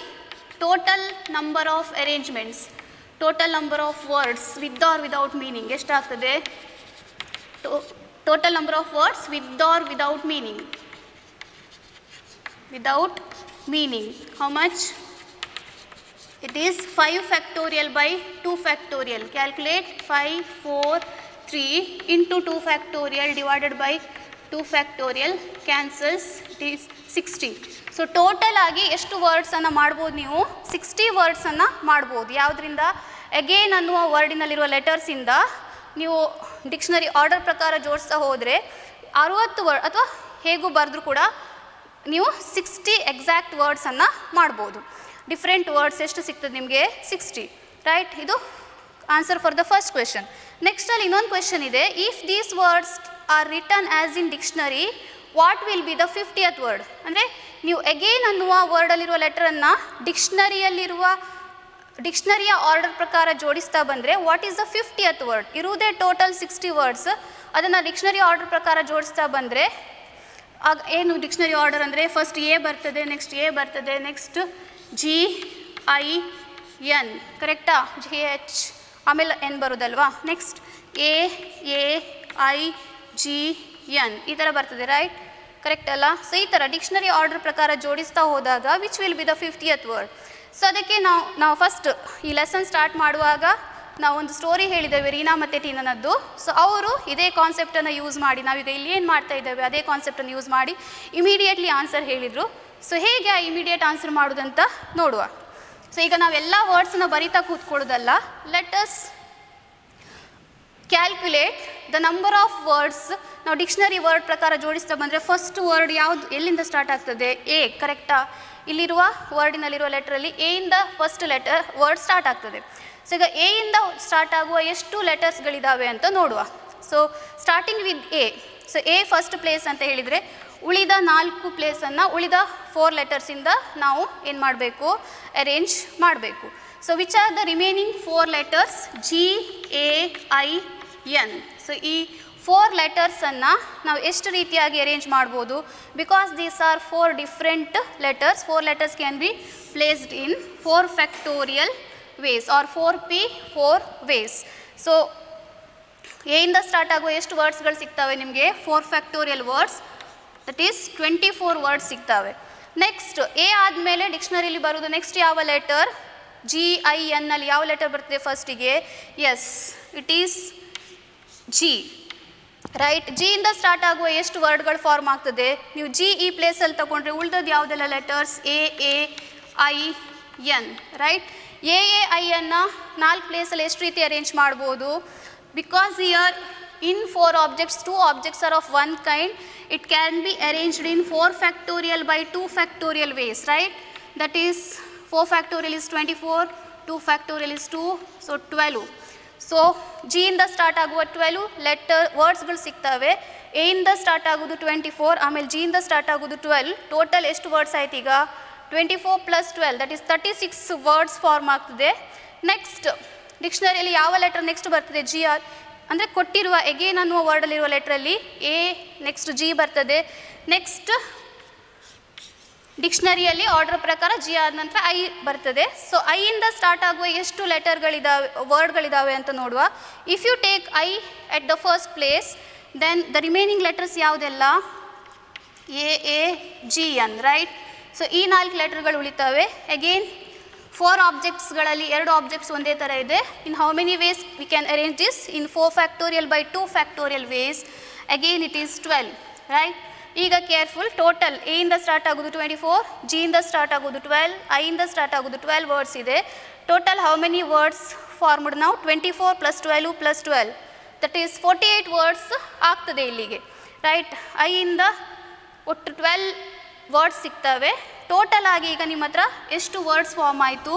total number of arrangements, total number of words with or without meaning ಎಷ್ಟಾಗ್ತದೆ? Total number of words with or without meaning, without meaning, how much? It is 5 factorial by 2 factorial. Calculate 5, 4, 3 into 2 factorial divided by 2 factorial cancels, it is 60. So total ಆಗಿ ಎಷ್ಟು words ಅನ್ನು ಮಾಡ್ಬೋದು ನೀವು? 60 words ಅನ್ನು ಮಾಡ್ಬೋದು. ಯಾವುದರಿಂದ? Again ಅನ್ನುವ ವರ್ಡಿನಲ್ಲಿರುವ ಲೆಟರ್ಸಿಂದ ನೀವು ಡಿಕ್ಷನರಿ ಆರ್ಡರ್ ಪ್ರಕಾರ ಜೋಡಿಸ್ತಾ ಹೋದರೆ 60 ವರ್ಡ್ ಅಥವಾ ಹೇಗೂ ಬರೆದ್ರೂ ಕೂಡ ನೀವು 60 ಎಕ್ಸಾಕ್ಟ್ ವರ್ಡ್ಸನ್ನು ಮಾಡ್ಬೋದು. ಡಿಫ್ರೆಂಟ್ ವರ್ಡ್ಸ್ ಎಷ್ಟು ಸಿಗ್ತದೆ ನಿಮಗೆ? 60, ರೈಟ್? ಇದು answer for the first question. ನೆಕ್ಸ್ಟಲ್ಲಿ ಇನ್ನೊಂದು ಕ್ವೆಶನ್ ಇದೆ. If these words are written as in dictionary, what will be the 50th word? ಅಂದರೆ ನೀವು ಅಗೇನ್ ಅನ್ನುವ ವರ್ಡಲ್ಲಿರುವ ಲೆಟರನ್ನು ಡಿಕ್ಷನರಿಯ ಆರ್ಡರ್ ಪ್ರಕಾರ ಜೋಡಿಸ್ತಾ ಬಂದರೆ what is the 50th word? ಇರುವುದೇ ಟೋಟಲ್ 60 ವರ್ಡ್ಸ್, ಅದನ್ನು ಡಿಕ್ಷನರಿ ಆರ್ಡರ್ ಪ್ರಕಾರ ಜೋಡಿಸ್ತಾ ಬಂದರೆ ಆಗ ಏನು ಡಿಕ್ಷನರಿ ಆರ್ಡರ್ ಅಂದರೆ ಫಸ್ಟ್ ಎ ಬರ್ತದೆ, ನೆಕ್ಸ್ಟ್ ಎ ಬರ್ತದೆ, ನೆಕ್ಸ್ಟ್ GIN, ಕರೆಕ್ಟಾ? GH ಆಮೇಲೆ ಎನ್ ಬರೋದಲ್ವಾ? ನೆಕ್ಸ್ಟ್ AAIGN ಈ ಥರ ಬರ್ತದೆ, ರೈಟ್? ಕರೆಕ್ಟ್ ಅಲ್ಲ? ಸೊ ಈ ಥರ ಡಿಕ್ಷನರಿ ಆರ್ಡರ್ ಪ್ರಕಾರ ಜೋಡಿಸ್ತಾ ಹೋದಾಗ which will be the 50th word? So ಅದಕ್ಕೆ ನಾವು ಫಸ್ಟ್ ಈ ಲೆಸನ್ ಸ್ಟಾರ್ಟ್ ಮಾಡುವಾಗ ನಾವೊಂದು ಸ್ಟೋರಿ ಹೇಳಿದ್ದೇವೆ ರೀನಾ ಮತ್ತು ಟೀನನದ್ದು. ಸೊ ಅವರು ಇದೇ ಕಾನ್ಸೆಪ್ಟನ್ನು ಯೂಸ್ ಮಾಡಿ, ನಾವೀಗ ಇಲ್ಲಿ ಏನು ಮಾಡ್ತಾ ಇದ್ದೇವೆ ಅದೇ ಕಾನ್ಸೆಪ್ಟನ್ನು ಯೂಸ್ ಮಾಡಿ ಇಮಿಡಿಯೇಟ್ಲಿ ಆನ್ಸರ್ ಹೇಳಿದರು. ಸೊ ಹೇಗೆ ಆ ಇಮಿಡಿಯೇಟ್ ಆನ್ಸರ್ ಮಾಡೋದಂತ ನೋಡುವ. ಸೊ ಈಗ ನಾವೆಲ್ಲ ವರ್ಡ್ಸನ್ನು ಬರಿತಾ ಕೂತ್ಕೊಳ್ಳೋದಲ್ಲ, let us calculate the number of words. ನಾವು ಡಿಕ್ಷನರಿ ವರ್ಡ್ ಪ್ರಕಾರ ಜೋಡಿಸ್ತಾ ಬಂದರೆ ಫಸ್ಟ್ ವರ್ಡ್ ಯಾವುದು, ಎಲ್ಲಿಂದ ಸ್ಟಾರ್ಟ್ ಆಗ್ತದೆ? ಎ, ಕರೆಕ್ಟಾ? ಇಲ್ಲಿರುವ ವರ್ಡಿನಲ್ಲಿರುವ ಲೆಟ್ರಲ್ಲಿ ಎ ಇಂದ ಫಸ್ಟ್ ಲೆಟರ್ ವರ್ಡ್ ಸ್ಟಾರ್ಟ್ ಆಗ್ತದೆ. ಸೊ ಈಗ ಎ ಇಂದ ಸ್ಟಾರ್ಟ್ ಆಗುವ ಎಷ್ಟು ಲೆಟರ್ಸ್ಗಳಿದ್ದಾವೆ ಅಂತ ನೋಡುವ. So starting with A. So A first place ಅಂತ ಹೇಳಿದರೆ ಉಳಿದ 4 ಪ್ಲೇಸನ್ನು ಉಳಿದ 4 ಲೆಟರ್ಸಿಂದ ನಾವು ಏನು ಮಾಡಬೇಕು? ಅರೇಂಜ್ ಮಾಡಬೇಕು. So which are the remaining 4 letters? GAIN. So ಈ 4 ಲೆಟರ್ಸನ್ನು ನಾವು ಎಷ್ಟು ರೀತಿಯಾಗಿ ಅರೇಂಜ್ ಮಾಡ್ಬೋದು? Because these are 4 different letters. 4 letters can be placed in 4 factorial ways or 4p 4 ways. So A ಇಂದ ಸ್ಟಾರ್ಟ್ ಆಗುವ ಎಷ್ಟು ವರ್ಡ್ಸ್ಗಳು ಸಿಗ್ತವೆ ನಿಮಗೆ? 4 factorial words, that is 24 words ಸಿಗ್ತವೆ. ನೆಕ್ಸ್ಟ್ ಎ ಆದಮೇಲೆ ಡಿಕ್ಷನರಿಲಿ ಬರೋದು ನೆಕ್ಸ್ಟ್ ಯಾವ ಲೆಟರ್? GIN ಅಲ್ಲಿ ಯಾವ ಲೆಟರ್ ಬರ್ತದೆ ಫಸ್ಟಿಗೆ? Yes, it is G, right? G ಇಂದ ಸ್ಟಾರ್ಟ್ ಆಗುವ ಎಷ್ಟು ವರ್ಡ್ಗಳು ಫಾರ್ಮ್ ಆಗ್ತದೆ? ನೀವು G ಈ ಪ್ಲೇಸಲ್ಲಿ ತಗೊಂಡ್ರೆ ಉಳಿದದ್ದು ಯಾವುದೆಲ್ಲ ಲೆಟರ್ಸ್? AAIN, right? AAIನ 4 ಪ್ಲೇಸಲ್ಲಿ ಎಷ್ಟು ರೀತಿ ಅರೇಂಜ್ ಮಾಡ್ಬೋದು? Because year in 4 objects, 2 objects are of one kind, it can be arranged in 4 factorial by 2 factorial ways, right? That is 4 factorial is 24, 2 factorial is 2, so 12. So G ಇಂದ start ಆಗುವ 12 letter ವರ್ಡ್ಸ್ಗಳು ಸಿಗ್ತವೆ. A ಇಂದ start ಆಗೋದು 24, ಆಮೇಲೆ G ಇಂದ start ಆಗೋದು 12. Total ಎಷ್ಟು words ಆಯ್ತು ಈಗ? 24 + 12, ದಟ್ ಈಸ್ 36 ವರ್ಡ್ಸ್ ಫಾರ್ಮ್ ಆಗ್ತದೆ. ನೆಕ್ಸ್ಟ್ ಡಿಕ್ಷನರಿಯಲ್ಲಿ ಯಾವ ಲೆಟರ್ ನೆಕ್ಸ್ಟ್ ಬರ್ತದೆ? GR ಅಂದರೆ ಕೊಟ್ಟಿರುವ ಎಗೇನ್ ಅನ್ನುವ ವರ್ಡಲ್ಲಿರುವ ಲೆಟ್ರಲ್ಲಿ ಎ, ನೆಕ್ಸ್ಟ್ G ಬರ್ತದೆ. ನೆಕ್ಸ್ಟ್ ಡಿಕ್ಷನರಿಯಲ್ಲಿ ಆರ್ಡರ್ ಪ್ರಕಾರ G ಆದ ನಂತರ I ಬರ್ತದೆ. ಸೊ ಐ ಇಂದ ಸ್ಟಾರ್ಟ್ ಆಗುವ ಎಷ್ಟು ಲೆಟರ್ಗಳಿದ್ದಾವೆ, ವರ್ಡ್ಗಳಿದ್ದಾವೆ ಅಂತ ನೋಡುವ. If you take I at the first place, then the remaining letters ಯಾವುದೆಲ್ಲ? AAGN, right? ಸೊ ಈ 4 ಲೆಟರ್ಗಳು ಉಳಿತವೆ. ಅಗೇನ್ 4 ಆಬ್ಜೆಕ್ಟ್ಸ್ಗಳಲ್ಲಿ 2 ಆಬ್ಜೆಕ್ಟ್ಸ್ ಒಂದೇ ಥರ ಇದೆ. In how many ways we can arrange this? In 4 factorial by 2 factorial ways. Again it is 12, right? ಈಗ careful. Total A ಇಂದ start ಆಗೋದು 24, G ಇಂದ start ಆಗೋದು 12, I ಇಂದ ಸ್ಟಾರ್ಟ್ ಆಗೋದು 12 ವರ್ಡ್ಸ್ ಇದೆ. Total how many words formed ನಾವು? 24 + 12 + 12, that is 48 words ಆಗ್ತದೆ ಇಲ್ಲಿಗೆ, ರೈಟ್? ಐ ಇಂದ ಒಟ್ಟು 12 ವರ್ಡ್ಸ್ ಸಿಗ್ತವೆ. ಟೋಟಲ್ ಆಗಿ ಈಗ ನಿಮ್ಮ ಹತ್ರ ಎಷ್ಟು ವರ್ಡ್ಸ್ ಫಾರ್ಮ್ ಆಯಿತು?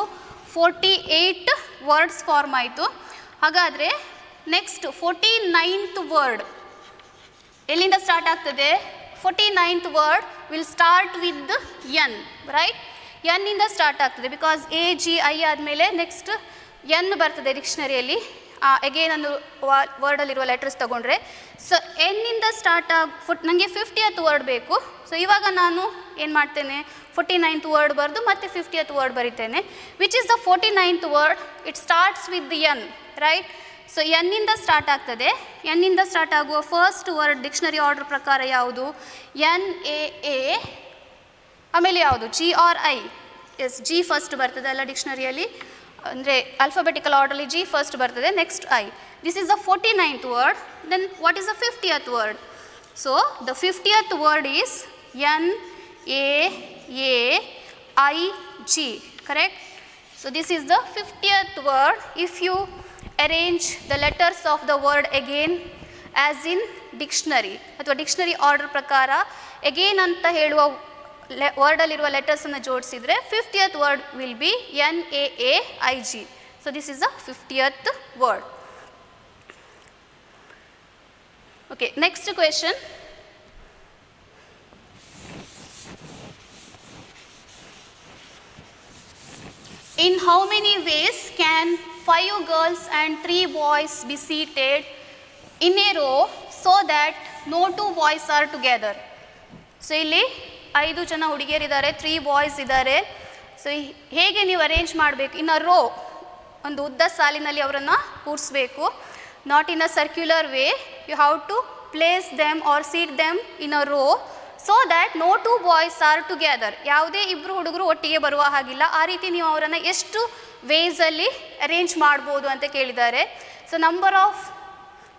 48 ವರ್ಡ್ಸ್ ಫಾರ್ಮ್ ಆಯಿತು. ಹಾಗಾದರೆ ನೆಕ್ಸ್ಟ್ 49th ವರ್ಡ್ ಎಲ್ಲಿಂದ ಸ್ಟಾರ್ಟ್ ಆಗ್ತದೆ? 49th word will start with N, right? ಎನ್ನಿಂದ ಸ್ಟಾರ್ಟ್ ಆಗ್ತದೆ, ಬಿಕಾಸ್ ಎ ಜಿ ಐ ಆದಮೇಲೆ ನೆಕ್ಸ್ಟ್ ಎನ್ ಬರ್ತದೆ ಡಿಕ್ಷನರಿಯಲ್ಲಿ. ಅಗೇನ್ ಒಂದು ವರ್ಡಲ್ಲಿರುವ ಲೆಟರ್ಸ್ ತೊಗೊಂಡ್ರೆ, ಸೊ ಎನ್ನಿಂದ ಸ್ಟಾರ್ಟ್ ನನಗೆ 50th ವರ್ಡ್ ಬೇಕು. ಸೊ ಇವಾಗ ನಾನು ಏನು ಮಾಡ್ತೇನೆ, 49th ವರ್ಡ್ ಬರೆದು ಮತ್ತೆ 50th ವರ್ಡ್ ಬರಿತೇನೆ. Which is the 49th word? It starts with the N, right? So ಎನ್ನಿಂದ ಸ್ಟಾರ್ಟ್ ಆಗ್ತದೆ. ಎನ್ನಿಂದ ಸ್ಟಾರ್ಟ್ ಆಗುವ ಫಸ್ಟ್ ವರ್ಡ್ ಡಿಕ್ಷನರಿ ಆರ್ಡರ್ ಪ್ರಕಾರ ಯಾವುದು? ಎನ್ ಎ ಎ, ಆಮೇಲೆ ಯಾವುದು? G R I. Yes, G first ಬರ್ತದೆ ಅಲ್ಲ ಡಿಕ್ಷನರಿಯಲ್ಲಿ, ಅಂದರೆ ಆಲ್ಫಾಬೆಟಿಕಲ್ ಆರ್ಡರ್ಲಿ ಜಿ ಫಸ್ಟ್ ಬರ್ತದೆ, next I. This is the 49th word. Then what is the 50th word? So the 50th word is N A A I G, correct? So this is the 50th word. If you arrange the letters of the word again as in dictionary ಅಥವಾ dictionary order ಪ್ರಕಾರ again ಅಂತ ಹೇಳುವ ವರ್ಡಲ್ಲಿರುವ ಲೆಟರ್ಸನ್ನು ಜೋಡಿಸಿದರೆ 50th word will be N A A I G. So this is the 50th word. Okay, next question. In how many ways can 5 girls and 3 boys be seated in a row so that no 2 boys are together? So ಇಲ್ಲಿ 5 ಜನ ಹುಡುಗಿಯರಿದ್ದಾರೆ, 3 boys ಇದ್ದಾರೆ. So ಹೇಗೆ ನೀವು arrange ಮಾಡಬೇಕು? ಇನ್ a rho, ಒಂದು ಉದ್ದ ಸಾಲಿನಲ್ಲಿ ಅವರನ್ನು ಕೂರಿಸಬೇಕು. Not in a circular way. You have to place them or seat them in a row so that no 2 boys are together. ಯಾವುದೇ ಇಬ್ಬರು ಹುಡುಗರು ಒಟ್ಟಿಗೆ ಬರುವ ಹಾಗಿಲ್ಲ. ಆ ರೀತಿ ನೀವು ಅವರನ್ನು ಎಷ್ಟು ವೇಸಲ್ಲಿ ಅರೇಂಜ್ ಮಾಡ್ಬೋದು ಅಂತ ಕೇಳಿದ್ದಾರೆ. So number of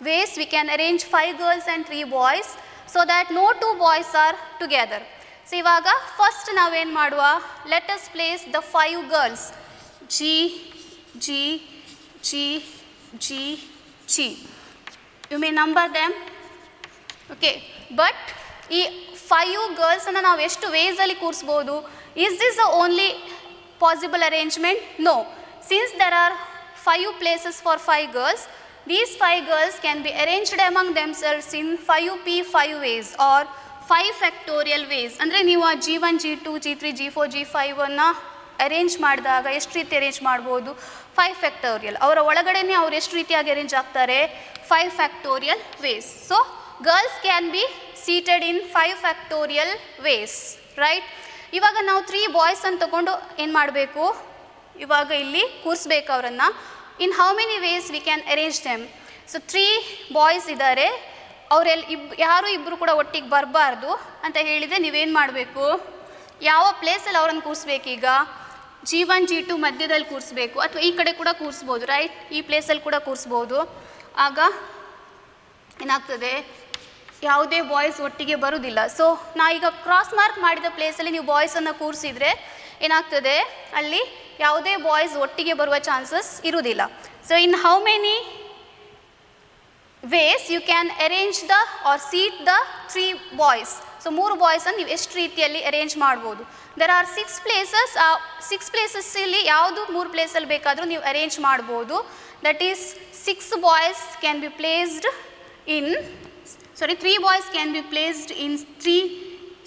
ways we can arrange 5 girls and 3 boys so that no 2 boys are together. So ಇವಾಗ ಫಸ್ಟ್ ನಾವೇನು ಮಾಡುವ? Let us place the 5 girls. G G G G G. You may number them. Okay, but ಈ 5 ಗರ್ಲ್ಸನ್ನು ನಾವು ಎಷ್ಟು ವೇಸಲ್ಲಿ ಕೂರಿಸ್ಬೋದು? Is this the only possible arrangement? No. Since there are 5 places for 5 girls, these 5 girls can be arranged among themselves in 5p5 ways or 5 factorial ways. ಅಂದರೆ ನೀವು G1, G2, G3, G4, G5 ಅನ್ನು arrange ಮಾಡಿದಾಗ ಎಷ್ಟು ರೀತಿ arrange ಮಾಡ್ಬೋದು? 5 factorial. ಅವರ ಒಳಗಡೆನೇ ಅವ್ರು ಎಷ್ಟು ರೀತಿಯಾಗಿ ಅರೇಂಜ್ ಆಗ್ತಾರೆ? 5 factorial ways. So girls can be seated in 5 factorial ways, right? ಇವಾಗ ನಾವು 3 ಬಾಯ್ಸ್ ಅಂತ ತಗೊಂಡು ಏನು ಮಾಡಬೇಕು? ಇವಾಗ ಇಲ್ಲಿ ಕೂರಿಸ್ಬೇಕು ಅವರನ್ನು. In how many ways we can arrange them? So 3 boys ಇದ್ದಾರೆ, ಅವರೆಲ್ಲ ಯಾರು ಇಬ್ಬರು ಕೂಡ ಒಟ್ಟಿಗೆ ಬರಬಾರ್ದು ಅಂತ ಹೇಳಿದರೆ ನೀವೇನು ಮಾಡಬೇಕು? ಯಾವ ಪ್ಲೇಸಲ್ಲಿ ಅವರನ್ನು ಕೂರಿಸ್ಬೇಕೀಗ? G1, G2 ಮಧ್ಯದಲ್ಲಿ ಕೂರಿಸ್ಬೇಕು, ಅಥವಾ ಈ ಕಡೆ ಕೂಡ ಕೂರಿಸ್ಬೋದು, ರೈಟ್? ಈ ಪ್ಲೇಸಲ್ಲಿ ಕೂಡ ಕೂರಿಸ್ಬೋದು. ಆಗ ಏನಾಗ್ತದೆ? ಯಾವುದೇ ಬಾಯ್ಸ್ ಒಟ್ಟಿಗೆ ಬರೋದಿಲ್ಲ. ಸೊ ನಾ ಈಗ ಕ್ರಾಸ್ ಮಾರ್ಕ್ ಮಾಡಿದ ಪ್ಲೇಸಲ್ಲಿ ನೀವು ಬಾಯ್ಸನ್ನು ಕೂರಿಸಿದರೆ ಏನಾಗ್ತದೆ? ಅಲ್ಲಿ ಯಾವುದೇ ಬಾಯ್ಸ್ ಒಟ್ಟಿಗೆ ಬರುವ ಚಾನ್ಸಸ್ ಇರುವುದಿಲ್ಲ. So in how many ways you can arrange the or seat the 3 boys? So 3 ಬಾಯ್ಸನ್ನು ನೀವು ಎಷ್ಟು ರೀತಿಯಲ್ಲಿ ಅರೇಂಜ್ ಮಾಡ್ಬೋದು? There are 6 places. ಆ 6 ಪ್ಲೇಸಸ್ಸಲ್ಲಿ ಯಾವುದು 3 ಪ್ಲೇಸಲ್ಲಿ ಬೇಕಾದರೂ ನೀವು ಅರೇಂಜ್ ಮಾಡ್ಬೋದು. That is 6 boys can be placed in 3 boys can be placed in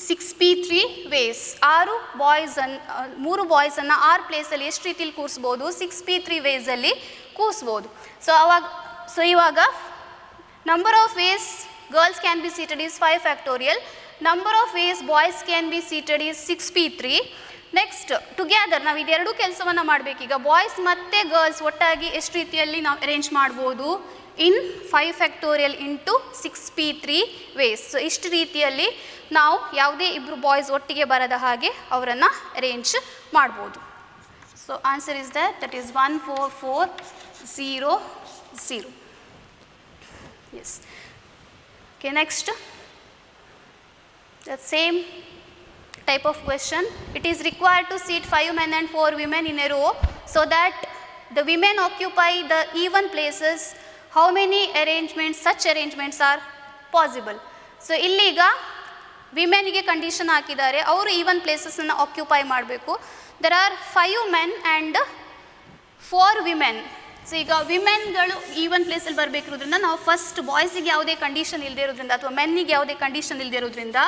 6p3 ways. 6 ಬಾಯ್ಸನ್ನು 3 ಬಾಯ್ಸನ್ನು 6 ಪ್ಲೇಸಲ್ಲಿ ಎಷ್ಟು ರೀತಿಯಲ್ಲಿ ಕೂರಿಸ್ಬೋದು? 6p3 ವೇಸಲ್ಲಿ ಕೂರಿಸ್ಬೋದು. ಸೊ ಇವಾಗ number of ways girls can be seated is 5 factorial. Number of ways boys can be seated is 6p3. Next together ನಾವು ಇದೆರಡು ಕೆಲಸವನ್ನು ಮಾಡಬೇಕೀಗ. ಬಾಯ್ಸ್ ಮತ್ತು ಗರ್ಲ್ಸ್ ಒಟ್ಟಾಗಿ ಎಷ್ಟು ರೀತಿಯಲ್ಲಿ ನಾವು ಅರೇಂಜ್ ಮಾಡ್ಬೋದು? In 5 factorial into 6p3 ways. So ಇಷ್ಟು ರೀತಿಯಲ್ಲಿ ನಾವು ಯಾವುದೇ ಇಬ್ಬರು ಬಾಯ್ಸ್ ಒಟ್ಟಿಗೆ ಬರದ ಹಾಗೆ ಅವರನ್ನು ಅರೇಂಜ್ ಮಾಡ್ಬೋದು. So answer is that is 1 4 4 0 0. Yes. Okay, next the same type of question. It is required to seat 5 men and 4 women in a row so that the women occupy the even places. How many such arrangements are possible? So ಇಲ್ಲಿಗ ವಿಮೆನ್ಗೆ condition ಹಾಕಿದ್ದಾರೆ, ಅವರು even ಪ್ಲೇಸಸ್ಸನ್ನು occupy ಮಾಡಬೇಕು. There are 5 men and 4 women. So ಈಗ ವಿಮೆನ್ಗಳು even ಪ್ಲೇಸಲ್ಲಿ ಬರಬೇಕಿರೋದ್ರಿಂದ ನಾವು ಫಸ್ಟ್ ಬಾಯ್ಸಿಗೆ ಯಾವುದೇ ಕಂಡೀಷನ್ ಇಲ್ಲದೆ ಇರೋದ್ರಿಂದ ಅಥವಾ ಮೆನ್ನಿಗೆ ಯಾವುದೇ ಕಂಡೀಷನ್ ಇಲ್ಲದೆ ಇರೋದ್ರಿಂದ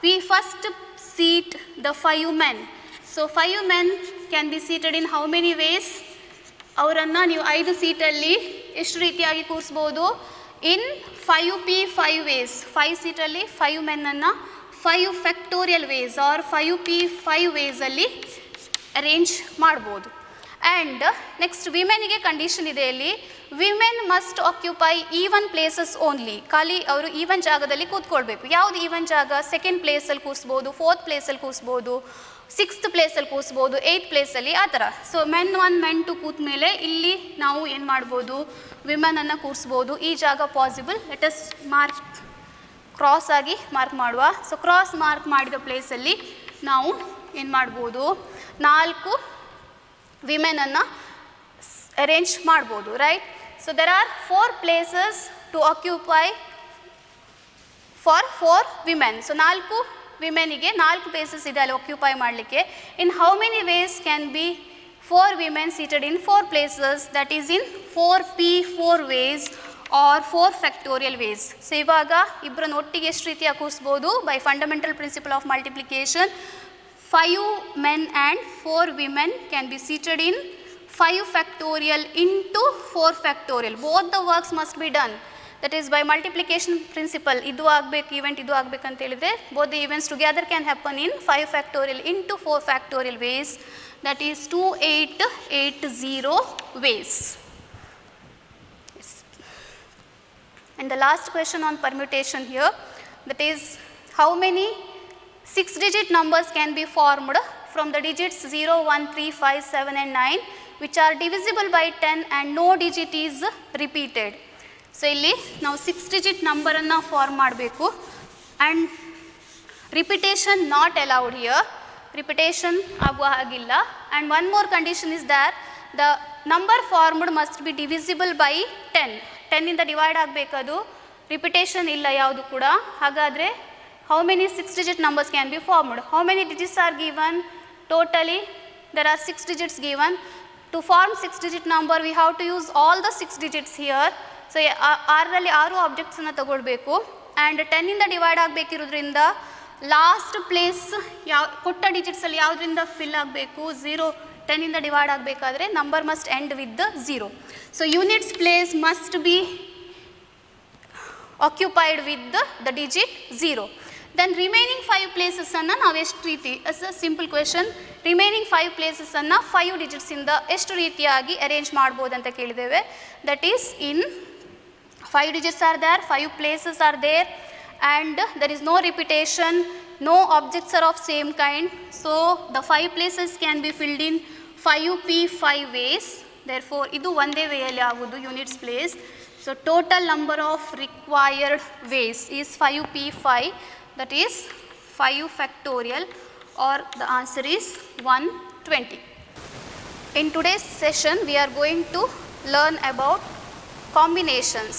we first seat the 5 men. So 5 men can be seated in how many ways? ಅವರನ್ನು ನೀವು 5 ಸೀಟಲ್ಲಿ ಎಷ್ಟು ರೀತಿಯಾಗಿ ಕೂರಿಸ್ಬೋದು? In 5p5 ways. 5 ಸೀಟಲ್ಲಿ 5 ಮೆನ್ನನ್ನು 5 ಫ್ಯಾಕ್ಟೋರಿಯಲ್ ವೇಸ್ ಆರ್ 5p5 ವೇಸಲ್ಲಿ ಅರೇಂಜ್ ಮಾಡ್ಬೋದು. ಆ್ಯಂಡ್ ನೆಕ್ಸ್ಟ್ ವಿಮೆನ್ಗೆ ಕಂಡೀಷನ್ ಇದೆ ಇಲ್ಲಿ, women must occupy even places only. ಖಾಲಿ ಅವರು ಈವನ್ ಜಾಗದಲ್ಲಿ ಕೂತ್ಕೊಳ್ಬೇಕು. ಯಾವುದು ಈವನ್ ಜಾಗ? ಸೆಕೆಂಡ್ ಪ್ಲೇಸಲ್ಲಿ ಕೂರಿಸ್ಬೋದು, 4th ಪ್ಲೇಸಲ್ಲಿ ಕೂರಿಸ್ಬೋದು, 6th ಪ್ಲೇಸಲ್ಲಿ ಕೂರಿಸ್ಬೋದು, 8th ಪ್ಲೇಸಲ್ಲಿ ಆ ಥರ. ಸೊ ಮೆನ್ 1 ಮೆನ್ 2 ಕೂತ ಮೇಲೆ ಇಲ್ಲಿ ನಾವು ಏನು ಮಾಡ್ಬೋದು? ವಿಮೆನನ್ನು ಕೂರಿಸ್ಬೋದು. ಈ ಜಾಗ possible. Let us mark, cross ಆಗಿ ಮಾರ್ಕ್ ಮಾಡುವ. ಸೊ ಕ್ರಾಸ್ ಮಾರ್ಕ್ ಮಾಡಿದ ಪ್ಲೇಸಲ್ಲಿ ನಾವು ಏನು ಮಾಡ್ಬೋದು? 4 ವಿಮೆನನ್ನು ಅರೇಂಜ್ ಮಾಡ್ಬೋದು, right? So there are 4 places to occupy for 4 women. So 4 ವಿಮೆನಿಗೆ 4 ಪ್ಲೇಸಸ್ ಇದೆ ಅಲ್ಲಿ ಆಕ್ಯುಪೈ ಮಾಡಲಿಕ್ಕೆ. In how many ways can be 4 women seated in 4 places? That is in 4p4 ways are 4 factorial ways. So ಇವಾಗ ಇಬ್ಬರನ್ನು ಒಟ್ಟಿಗೆ ಎಷ್ಟು ರೀತಿಯಾಗಿ ಕೂರಿಸ್ಬೋದು? By fundamental principle of multiplication, 5 men and 4 women can be seated in 5 factorial into 4 factorial. Both the works must be done. That is by multiplication principle. Idu aagbeku event idu aagbeku anta helidre, both the events together can happen in 5 factorial into 4 factorial ways. That is 2880 ways. Yes. And the last question on permutation here, that is how many 6-digit numbers can be formed from the digits 0, 1, 3, 5, 7 and 9 which are divisible by 10 and no digit is repeated. So ಇಲ್ಲಿ ನಾವು 6-digit ನಂಬರನ್ನು form ಮಾಡಬೇಕು and repetition not allowed here. Repetition ಆಗುವ ಹಾಗಿಲ್ಲ. And one more condition is that the number formed must be divisible by 10. 10ಇಂದ divide ಆಗಬೇಕದು. ರಿಪಿಟೇಷನ್ ಇಲ್ಲ ಯಾವುದು ಕೂಡ. ಹಾಗಾದರೆ how many 6-digit numbers can be formed? How many digits are given? Totally there are 6 digits given. To form 6-digit number we have to use all the 6 digits here. So 6ರಲ್ಲಿ 6 ಆಬ್ಜೆಕ್ಟ್ಸನ್ನು ತಗೊಳ್ಬೇಕು and 10ಇಂದ divide ಆಗಬೇಕಿರೋದ್ರಿಂದ last place ಯಾವ ಕೊಟ್ಟ ಡಿಜಿಟ್ಸಲ್ಲಿ ಯಾವುದರಿಂದ fill ಆಗಬೇಕು? 0. 10ಇಂದ divide ಆಗಬೇಕಾದ್ರೆ number must end with 0. So units place must be occupied with the digit 0. Then remaining 5 places ಅನ್ನು ನಾವು ಎಷ್ಟು ರೀತಿ, as a simple question, remaining 5 places ಅನ್ನು 5 digits ಇಂದ ಎಷ್ಟು ರೀತಿಯಾಗಿ ಅರೇಂಜ್ ಮಾಡ್ಬೋದು ಅಂತ ಕೇಳಿದ್ದೇವೆ. That is in 5 digits are there, 5 places are there and there is no repetition, no objects are of same kind. So the 5 places can be filled in 5p5 ways. Therefore ಇದು ಒಂದೇ ವೇಯಲ್ಲಿ ಆಗೋದು units place. So total number of required ways is 5p5. That is 5 factorial, or the answer is 120. In today's session we are going to learn about combinations.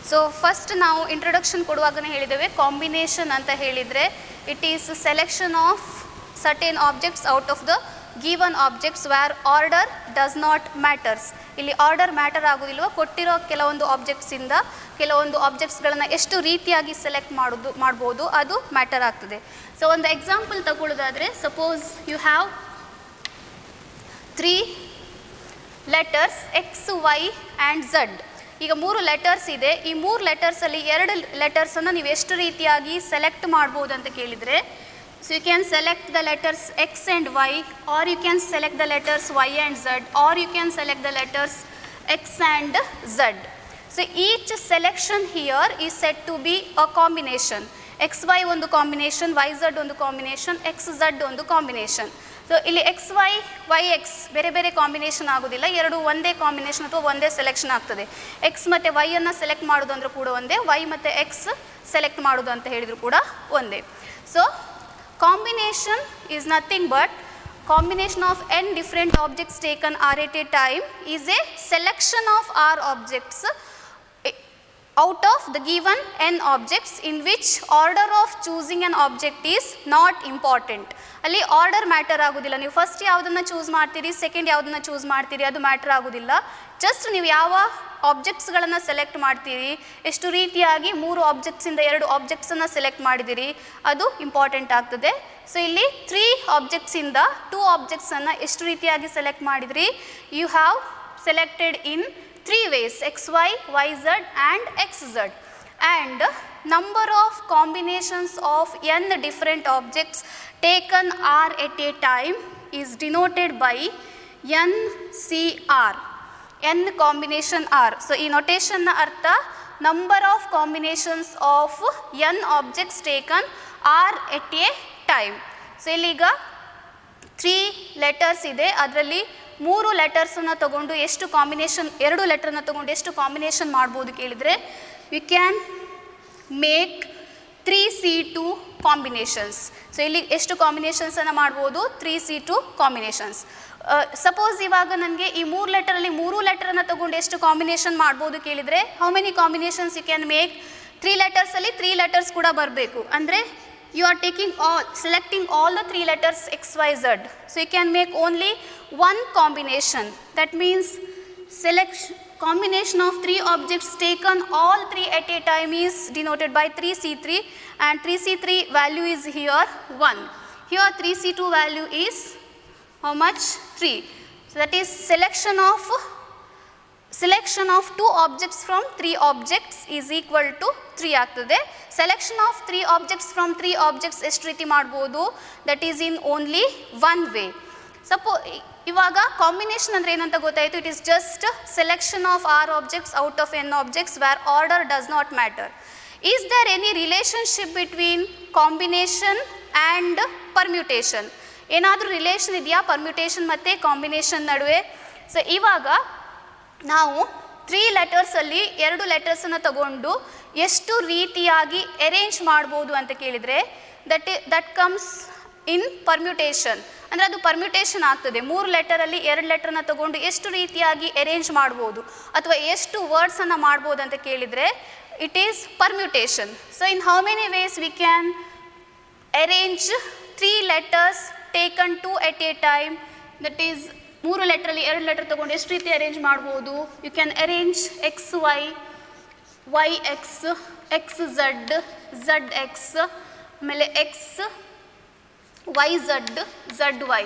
So first ನಾವು introduction ಕೊಡುವಾಗನೇ ಹೇಳಿದ್ದೇವೆ, combination ಅಂತ ಹೇಳಿದರೆ it is selection of certain objects out of the given objects where order does not matters. ಇಲ್ಲಿ order matter ಆಗೋದಿಲ್ವ, ಕೊಟ್ಟಿರೋ ಕೆಲವೊಂದು ಆಬ್ಜೆಕ್ಟ್ಸಿಂದ ಕೆಲವೊಂದು ಆಬ್ಜೆಕ್ಟ್ಸ್ಗಳನ್ನು ಎಷ್ಟು ರೀತಿಯಾಗಿ ಸೆಲೆಕ್ಟ್ ಮಾಡ್ಬೋದು ಅದು ಮ್ಯಾಟರ್ ಆಗ್ತದೆ. ಸೊ ಒಂದು ಎಕ್ಸಾಂಪಲ್ ತಗೊಳ್ಳೋದಾದರೆ, suppose you have 3 letters X, Y and Z. ಈಗ 3 ಲೆಟರ್ಸ್ ಇದೆ. ಈ 3 ಲೆಟರ್ಸಲ್ಲಿ 2 ಲೆಟರ್ಸನ್ನು ನೀವು ಎಷ್ಟು ರೀತಿಯಾಗಿ ಸೆಲೆಕ್ಟ್ ಮಾಡ್ಬೋದು ಅಂತ ಕೇಳಿದರೆ, so you can select the letters X and Y, or you can select the letters Y and Z, or you can select the letters X and Z. So each selection here is said to be a combination. XY ಒಂದು combination, YZ ಒಂದು combination, XZ ಒಂದು combination. So ಇಲ್ಲಿ XY, YX ಬೇರೆ ಬೇರೆ combination ಆಗೋದಿಲ್ಲ, ಎರಡು ಒಂದೇ combination ಅಥವಾ ಒಂದೇ ಸೆಲೆಕ್ಷನ್ ಆಗ್ತದೆ. X ಮತ್ತು Y ಅನ್ನು ಸೆಲೆಕ್ಟ್ ಮಾಡೋದು ಅಂದರೂ ಕೂಡ ಒಂದೇ, Y ಮತ್ತು X ಸೆಲೆಕ್ಟ್ ಮಾಡೋದು ಅಂತ ಹೇಳಿದ್ರು ಕೂಡ ಒಂದೇ. So combination is nothing but combination of n different objects taken r at a time is a selection of r objects out of the given n objects in which order of choosing an object is not important. ಅಲ್ಲಿ order matter ಆಗೋದಿಲ್ಲ. ನೀವು first ಯಾವುದನ್ನು choose ಮಾಡ್ತೀರಿ, second ಯಾವುದನ್ನು choose ಮಾಡ್ತೀರಿ ಅದು matter ಆಗೋದಿಲ್ಲ. Just ನೀವು ಯಾವ ಆಬ್ಜೆಕ್ಟ್ಸ್ಗಳನ್ನು ಸೆಲೆಕ್ಟ್ ಮಾಡ್ತೀರಿ, ಎಷ್ಟು ರೀತಿಯಾಗಿ 3 ಆಬ್ಜೆಕ್ಟ್ಸಿಂದ 2 ಆಬ್ಜೆಕ್ಟ್ಸನ್ನು ಸೆಲೆಕ್ಟ್ ಮಾಡಿದಿರಿ, ಅದು ಇಂಪಾರ್ಟೆಂಟ್ ಆಗ್ತದೆ. ಸೊ ಇಲ್ಲಿ 3 ಆಬ್ಜೆಕ್ಟ್ಸಿಂದ 2 ಆಬ್ಜೆಕ್ಟ್ಸನ್ನು ಎಷ್ಟು ರೀತಿಯಾಗಿ ಸೆಲೆಕ್ಟ್ ಮಾಡಿದ್ರಿ, you have selected in 3 ways, xy, yz and xz, and number of combinations of n different objects taken r at a time is denoted by NCR, n combination r. So ಈ notation ನ ಅರ್ಥ number of combinations of n objects taken r at a time. So ಇಲ್ಲಿಗ 3 letters ಇದೆ, ಅದರಲ್ಲಿ 3 ಲೆಟರ್ಸನ್ನು ತಗೊಂಡು ಎಷ್ಟು combination, 2 ಲೆಟರ್ನ ತಗೊಂಡು ಎಷ್ಟು ಕಾಂಬಿನೇಷನ್ ಮಾಡ್ಬೋದು ಕೇಳಿದರೆ, we can make 3C2 combinations. So ಇಲ್ಲಿ ಎಷ್ಟು ಕಾಂಬಿನೇಷನ್ಸನ್ನು ಮಾಡ್ಬೋದು, 3C2 ಕಾಂಬಿನೇಷನ್ಸ್. ಸಪೋಸ್ ಇವಾಗ ನನಗೆ ಈ 3 ಲೆಟರಲ್ಲಿ 3 ಲೆಟರನ್ನು ತಗೊಂಡು ಎಷ್ಟು ಕಾಂಬಿನೇಷನ್ ಮಾಡ್ಬೋದು ಕೇಳಿದರೆ, how many combinations you can make, 3 ಲೆಟರ್ಸಲ್ಲಿ 3 ಲೆಟರ್ಸ್ ಕೂಡ ಬರಬೇಕು. ಅಂದರೆ you are selecting all the 3 letters XYZ. So you can make only one combination. That means combination of 3 objects taken all 3 at a time is denoted by 3C3, and 3C3 value is here 1. Here 3C2 value is how much? 3. So that is selection of 2 objects from 3 objects is equal to 3 ಆಗ್ತದೆ. Selection of 3 objects from 3 objects ಎಷ್ಟು ರೀತಿ ಮಾಡ್ಬೋದು, that is in only 1 way. ಇವಾಗ combination ಅಂದರೆ ಏನಂತ ಗೊತ್ತಾಯಿತು, it is just selection of r objects out of n objects where order does not matter. Is there any relationship between combination and permutation? ಏನಾದರೂ relation ಇದೆಯಾ ಪರ್ಮ್ಯೂಟೇಷನ್ ಮತ್ತು combination ನಡುವೆ? So ಇವಾಗ ನಾವು 3 ಲೆಟರ್ಸಲ್ಲಿ 2 ಲೆಟರ್ಸನ್ನು ತಗೊಂಡು ಎಷ್ಟು ರೀತಿಯಾಗಿ ಅರೇಂಜ್ ಮಾಡ್ಬೋದು ಅಂತ ಕೇಳಿದರೆ, ದಟ್ ಕಮ್ಸ್ ಇನ್ ಪರ್ಮ್ಯೂಟೇಷನ್. ಅಂದರೆ ಅದು ಪರ್ಮ್ಯೂಟೇಷನ್ ಆಗ್ತದೆ. 3 ಲೆಟರಲ್ಲಿ 2 ಲೆಟರ್ನ ತಗೊಂಡು ಎಷ್ಟು ರೀತಿಯಾಗಿ ಅರೇಂಜ್ ಮಾಡ್ಬೋದು ಅಥವಾ ಎಷ್ಟು ವರ್ಡ್ಸನ್ನು ಮಾಡ್ಬೋದು ಅಂತ ಕೇಳಿದರೆ, it is permutation. So in how many ways we can arrange 3 letters taken 2 at a time, that is 3 ಲೆಟ್ರಲ್ಲಿ 2 ಲೆಟರ್ ತೊಗೊಂಡು ಎಷ್ಟು ರೀತಿ ಅರೇಂಜ್ ಮಾಡ್ಬೋದು? You can arrange XY, YX, XZ, ZX, ಆಮೇಲೆ XYZ, ZY.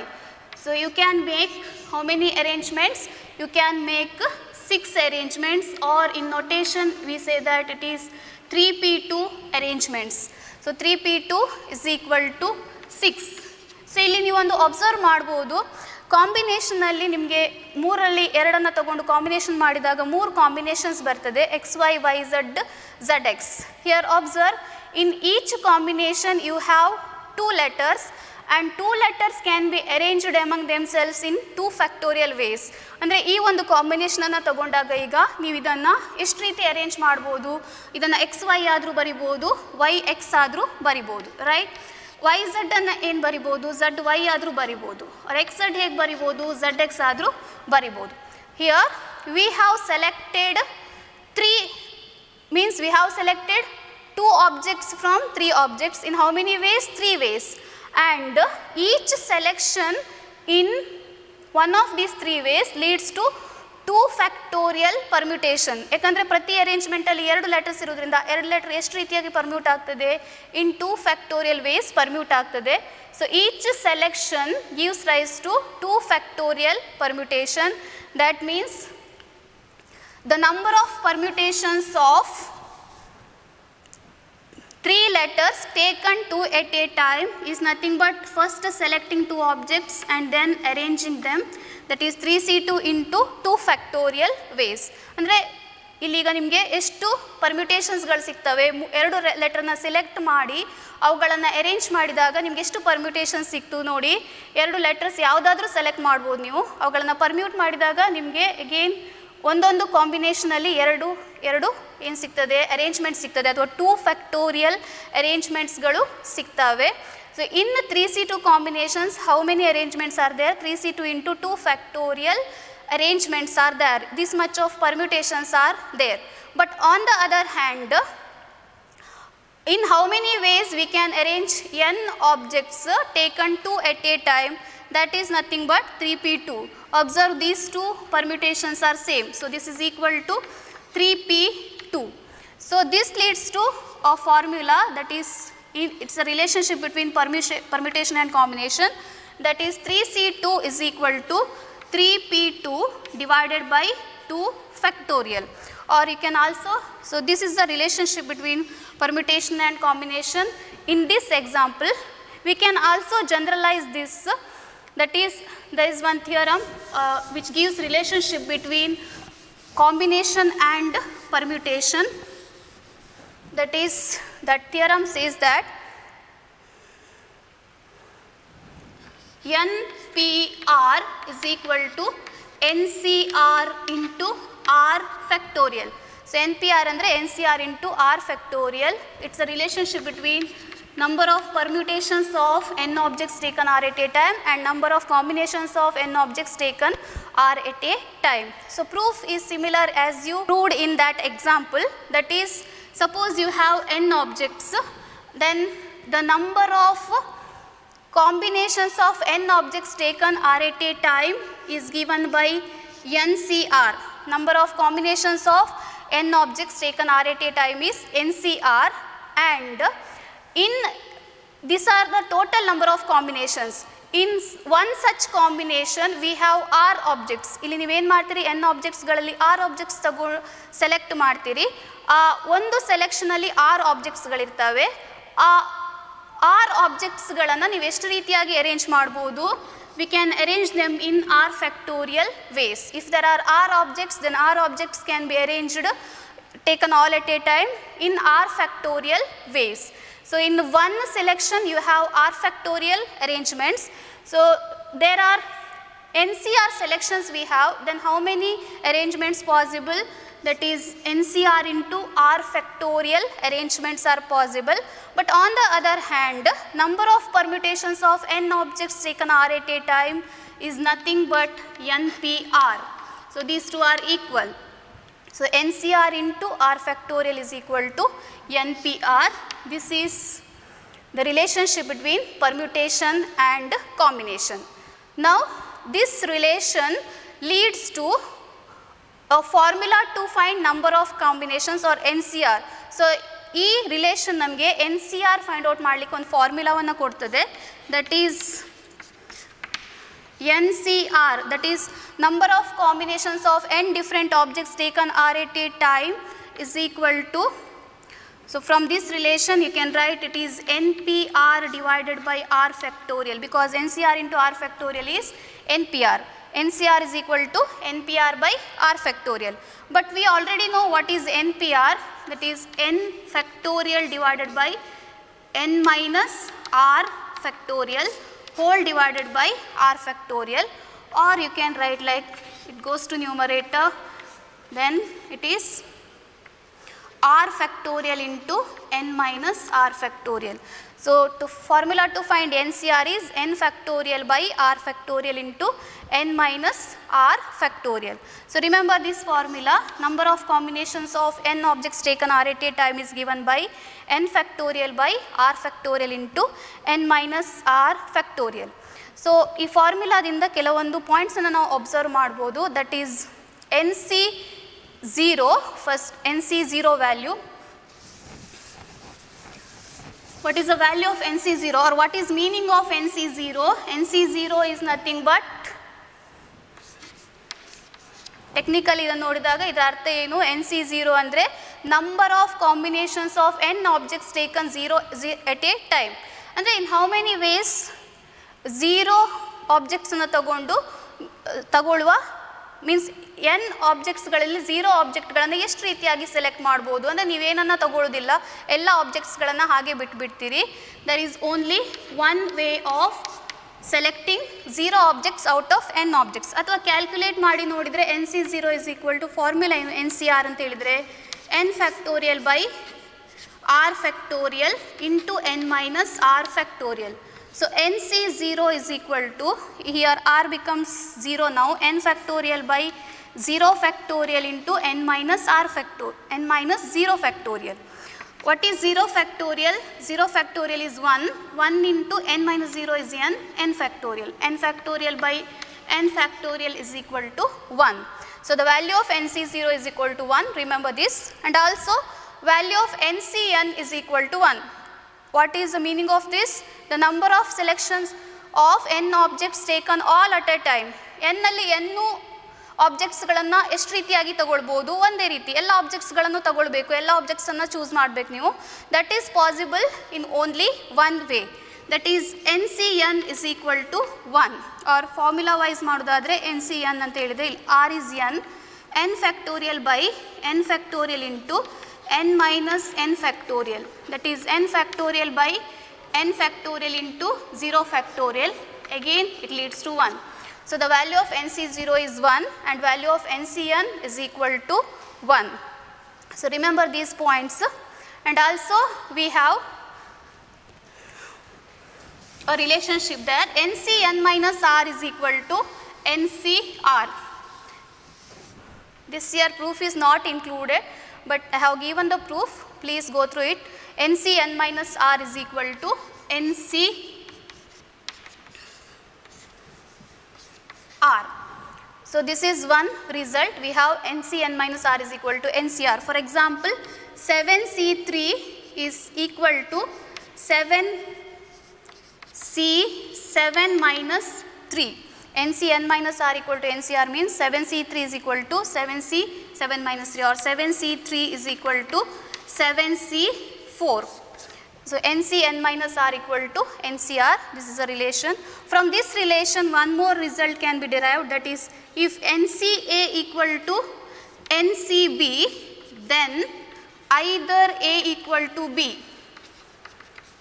So you can make how many arrangements? You can make 6 arrangements, or in notation we say that it is 3P2 arrangements. So 3P2 is equal to 6. So ಇಲ್ಲಿ ನೀವೊಂದು observe ಮಾಡ್ಬೋದು, ಕಾಂಬಿನೇಷನಲ್ಲಿ ನಿಮಗೆ 3ರಲ್ಲಿ 2 ತಗೊಂಡು combination ಮಾಡಿದಾಗ 3 combinations ಬರ್ತದೆ, XY, YZ, ZX. Here observe, in each combination you have 2 letters and 2 letters can be arranged among themselves in 2 factorial ways. ಅಂದರೆ ಈ ಒಂದು ಕಾಂಬಿನೇಷನನ್ನು ತಗೊಂಡಾಗ ಈಗ ನೀವು ಇದನ್ನು ಎಷ್ಟು ರೀತಿ ಅರೇಂಜ್ ಮಾಡ್ಬೋದು? ಇದನ್ನು XY ಆದರೂ ಬರಿಬೋದು, YX ಆದರೂ ಬರಿಬೋದು, ರೈಟ್? YZ ಅನ್ನು ಏನು ಬರಿಬೋದು? ZY ಆದರೂ ಬರಿಬೋದು, ಆರ್ XZ ಹೇಗೆ ಬರಿಬೋದು? ZX ಆದರೂ ಬರಿಬೋದು. Here we have selected 2 objects from 3 objects in how many ways? 3 ways, and each selection in one of these 3 ways leads to 2 factorial permutation. ಯಾಕಂದರೆ ಪ್ರತಿ ಅರೇಂಜ್ಮೆಂಟಲ್ಲಿ 2 ಲೆಟರ್ಸ್ ಇರೋದ್ರಿಂದ 2 ಲೆಟರ್ ಎಷ್ಟು ರೀತಿಯಾಗಿ ಪರ್ಮ್ಯೂಟ್ ಆಗ್ತದೆ? ಇನ್ 2 factorial ways ಪರ್ಮ್ಯೂಟ್ ಆಗ್ತದೆ. So each selection gives rise to 2 factorial permutation. That means the number of permutations of 3 letters taken 2 at a time is nothing but first selecting 2 objects and then arranging them, that is 3C2 into 2 factorial ways. ಅಂದರೆ ಇಲ್ಲಿಗ ನಿಮಗೆ ಎಷ್ಟು ಪರ್ಮ್ಯೂಟೇಷನ್ಸ್ಗಳು ಸಿಗ್ತವೆ? 2 ಲೆಟರ್ನ select ಮಾಡಿ ಅವುಗಳನ್ನು arrange ಮಾಡಿದಾಗ ನಿಮ್ಗೆ ಎಷ್ಟು ಪರ್ಮ್ಯೂಟೇಷನ್ಸ್ ಸಿಕ್ತು ನೋಡಿ. 2 ಲೆಟರ್ಸ್ ಯಾವುದಾದ್ರೂ ಸೆಲೆಕ್ಟ್ ಮಾಡ್ಬೋದು ನೀವು, ಅವುಗಳನ್ನು ಪರ್ಮ್ಯೂಟ್ ಮಾಡಿದಾಗ ನಿಮಗೆ ಅಗೇನ್ ಒಂದೊಂದು ಕಾಂಬಿನೇಷನಲ್ಲಿ ಎರಡು ಏನು ಸಿಗ್ತದೆ? ಅರೇಂಜ್ಮೆಂಟ್ ಸಿಗ್ತದೆ, ಅಥವಾ 2 ಫ್ಯಾಕ್ಟೋರಿಯಲ್ ಅರೇಂಜ್ಮೆಂಟ್ಸ್ಗಳು ಸಿಗ್ತವೆ. So in 3C2 combinations, how many arrangements are there? 3C2 into 2 factorial arrangements are there. This much of permutations are there. But on the other hand, in how many ways we can arrange n objects taken 2 at a time? That is nothing but 3P2. Observe, these 2 permutations are same. So this is equal to 3p2. So this leads to a formula that is, it's a relationship between permutation and combination, that is 3c2 is equal to 3p2 divided by 2 factorial. Or you can also, so this is the relationship between permutation and combination. In this example, we can also generalize this, that is, there is one theorem which gives relationship between combination and permutation. That is, that theorem says that NPR is equal to NCR into R factorial. So NPR andre NCR into R factorial. It's a relationship between number of permutations of n objects taken R at a time and number of combinations of n objects taken R at a time. So proof is similar as you proved in that example. That is, suppose you have n objects, then the number of combinations of n objects taken R at a time is given by NCR. Number of combinations of n objects taken R at a time is NCR, and in these are the total number of combinations. In one such combination we have R objects. ಇಲ್ಲಿ ನೀವೇನು ಮಾಡ್ತೀರಿ, n objectsಗಳಲ್ಲಿ R objects select ಮಾಡ್ತೀರಿ. ಆ ಒಂದು ಸೆಲೆಕ್ಷನಲ್ಲಿ R objectsಗಳಿರ್ತವೆ. ಆ R objectsಗಳನ್ನು ನೀವು ಎಷ್ಟು ರೀತಿಯಾಗಿ ಅರೇಂಜ್ ಮಾಡ್ಬೋದು? We can arrange them in R factorial ways. If there are R objects, then R objects can be arranged, taken all at a time in R factorial ways. So in one selection you have R factorial arrangements. So there are NCR selections we have, then how many arrangements possible? That is NCR into R factorial arrangements are possible. But on the other hand, number of permutations of n objects taken R at a time is nothing but NPR. So these two are equal. So NCR into R factorial is equal to NPR. This is the relationship between permutation and combination. Now this relation leads to a formula to find number of combinations or NCR. So ಈ relation ನಮಗೆ NCR find out ಮಾಡಲಿಕ್ಕೆ ಒಂದು ಫಾರ್ಮುಲಾವನ್ನು ಕೊಡ್ತದೆ. That is NCR, that is number of combinations of n different objects taken R at a time is equal to, so from this relation you can write it is NPR divided by R factorial, because NCR into R factorial is NPR. NCR is equal to NPR by R factorial. But we already know what is NPR, that is n factorial divided by n minus R factorial whole divided by R factorial, or you can write like it goes to numerator, then it is R factorial into n minus R factorial. So to formula to find NCR is n factorial by R factorial into n minus R factorial. So remember this formula, number of combinations of n objects taken R at a time is given by n factorial by R factorial into n minus R factorial. So ಈ ಫಾರ್ಮುಲಾದಿಂದ ಕೆಲವೊಂದು points ಅನ್ನು ನಾವು observe ಮಾಡಬಹುದು. That is NC0, first NC0 value. What is the value of NC0, or what is meaning of NC0? NC0 is nothing but, technical ಇದನ್ನು ನೋಡಿದಾಗ ಇದರ ಅರ್ಥ ಏನು? NC0 ಅಂದರೆ number of combinations of n objects taken at a time. ಅಂದರೆ in how many ways 0 ಆಬ್ಜೆಕ್ಟ್ಸನ್ನು ತಗೊಳ್ಳುವ means n ಆಬ್ಜೆಕ್ಟ್ಸ್ಗಳಲ್ಲಿ 0 ಆಬ್ಜೆಕ್ಟ್ಗಳನ್ನು ಎಷ್ಟು ರೀತಿಯಾಗಿ ಸೆಲೆಕ್ಟ್ ಮಾಡ್ಬೋದು ಅಂದರೆ ನೀವೇನನ್ನು ತಗೊಳ್ಳೋದಿಲ್ಲ, ಎಲ್ಲ ಆಬ್ಜೆಕ್ಟ್ಸ್ಗಳನ್ನು ಹಾಗೆ ಬಿಟ್ಬಿಡ್ತೀರಿ. There is only one way of selecting 0 objects out of n objects. ಅಥವಾ ಕ್ಯಾಲ್ಕುಲೇಟ್ ಮಾಡಿ ನೋಡಿದರೆ NC0 is equal to formula ಏನು NCR ಅಂತ ಹೇಳಿದರೆ n factorial by R factorial into n minus R factorial. So NC0 is equal to, here R becomes 0 now, n factorial by 0 factorial into n minus R factorial, n minus 0 factorial. What is 0 factorial? 0 factorial is 1, 1 into n minus 0 is n factorial. N factorial by n factorial is equal to 1. So the value of NC0 is equal to 1, remember this, and also value of NCN is equal to 1. What is the meaning of this? The number of selections of n objects taken all at a time. n ನಲ್ಲಿ n ಆಬ್ಜೆಕ್ಟ್ಸ್ಗಳನ್ನು ಎಷ್ಟು ರೀತಿಯಾಗಿ ತಗೊಳ್ಬೋದು, ಒಂದೇ ರೀತಿ ಎಲ್ಲ ಆಬ್ಜೆಕ್ಟ್ಸ್ಗಳನ್ನು ತಗೊಳ್ಬೇಕು, ಎಲ್ಲ ಆಬ್ಜೆಕ್ಟ್ಸನ್ನು choose ಮಾಡಬೇಕು ನೀವು. That is possible in only one way, that is NCN is equal to 1. Or formula wise ಮಾಡೋದಾದರೆ NCN ಅಂತ ಹೇಳಿದರೆ ಇಲ್ಲಿ R is n factorial by n factorial into n minus n factorial, that is n factorial by n factorial into 0 factorial, again it leads to 1. So the value of NC0 is 1 and value of NCN is equal to 1. So remember these points, and also we have a relationship there, NCN minus R is equal to NCR. This here proof is not included, but I have given the proof, please go through it. NCN minus R is equal to NCR. So this is one result. We have NCN minus R is equal to NCR. For example, 7C3 is equal to 7C7 minus 3. NCN minus R equal to NCR means 7C3 is equal to 7C7 minus 3, or 7C3 is equal to 7C4. So NCN minus R equal to NCR, this is a relation. From this relation one more result can be derived, that is if NCA equal to NCB, then either A equal to B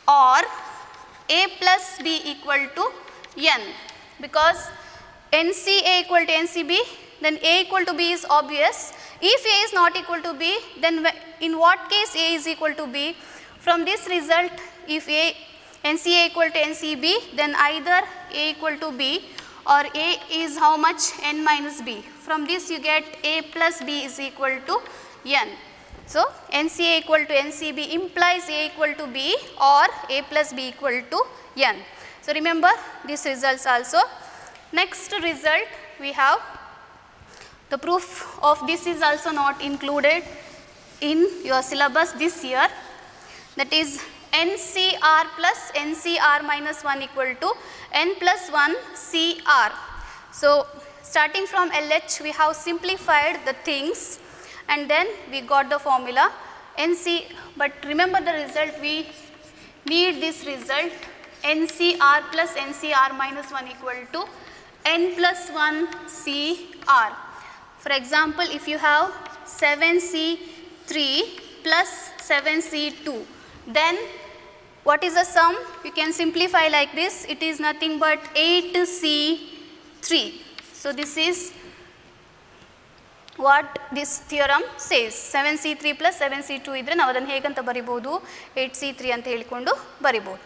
or A plus B equal to N. Because NCA equal to NCB, then A equal to B is obvious. If A is not equal to B, then in what case A is equal to B? From this result, if NCA equal to NCB, then either A equal to B or A is how much? N minus B. From this you get A plus B is equal to N. So NCA equal to NCB implies A equal to B or A plus B equal to N. So remember these results also. Next result we have, the proof of this is also not included in your syllabus this year, that is NCR plus NCR minus 1 equal to N plus 1 CR. So starting from LH we have simplified the things and then we got the formula NC, but remember the result, we need this result NCR plus NCR minus 1 equal to N plus 1 CR. For example, if you have 7C3 plus 7C2, then what is the sum? You can simplify like this, it is nothing but 8C3. So this is what this theorem says. 7C3 plus 7C2 idre ನಾವು ಅದನ್ನು ಹೇಗಂತ ಬರಿಬಹುದು, 8C3 ಅಂತ ಹೇಳಿಕೊಂಡು ಬರಿಬಹುದು.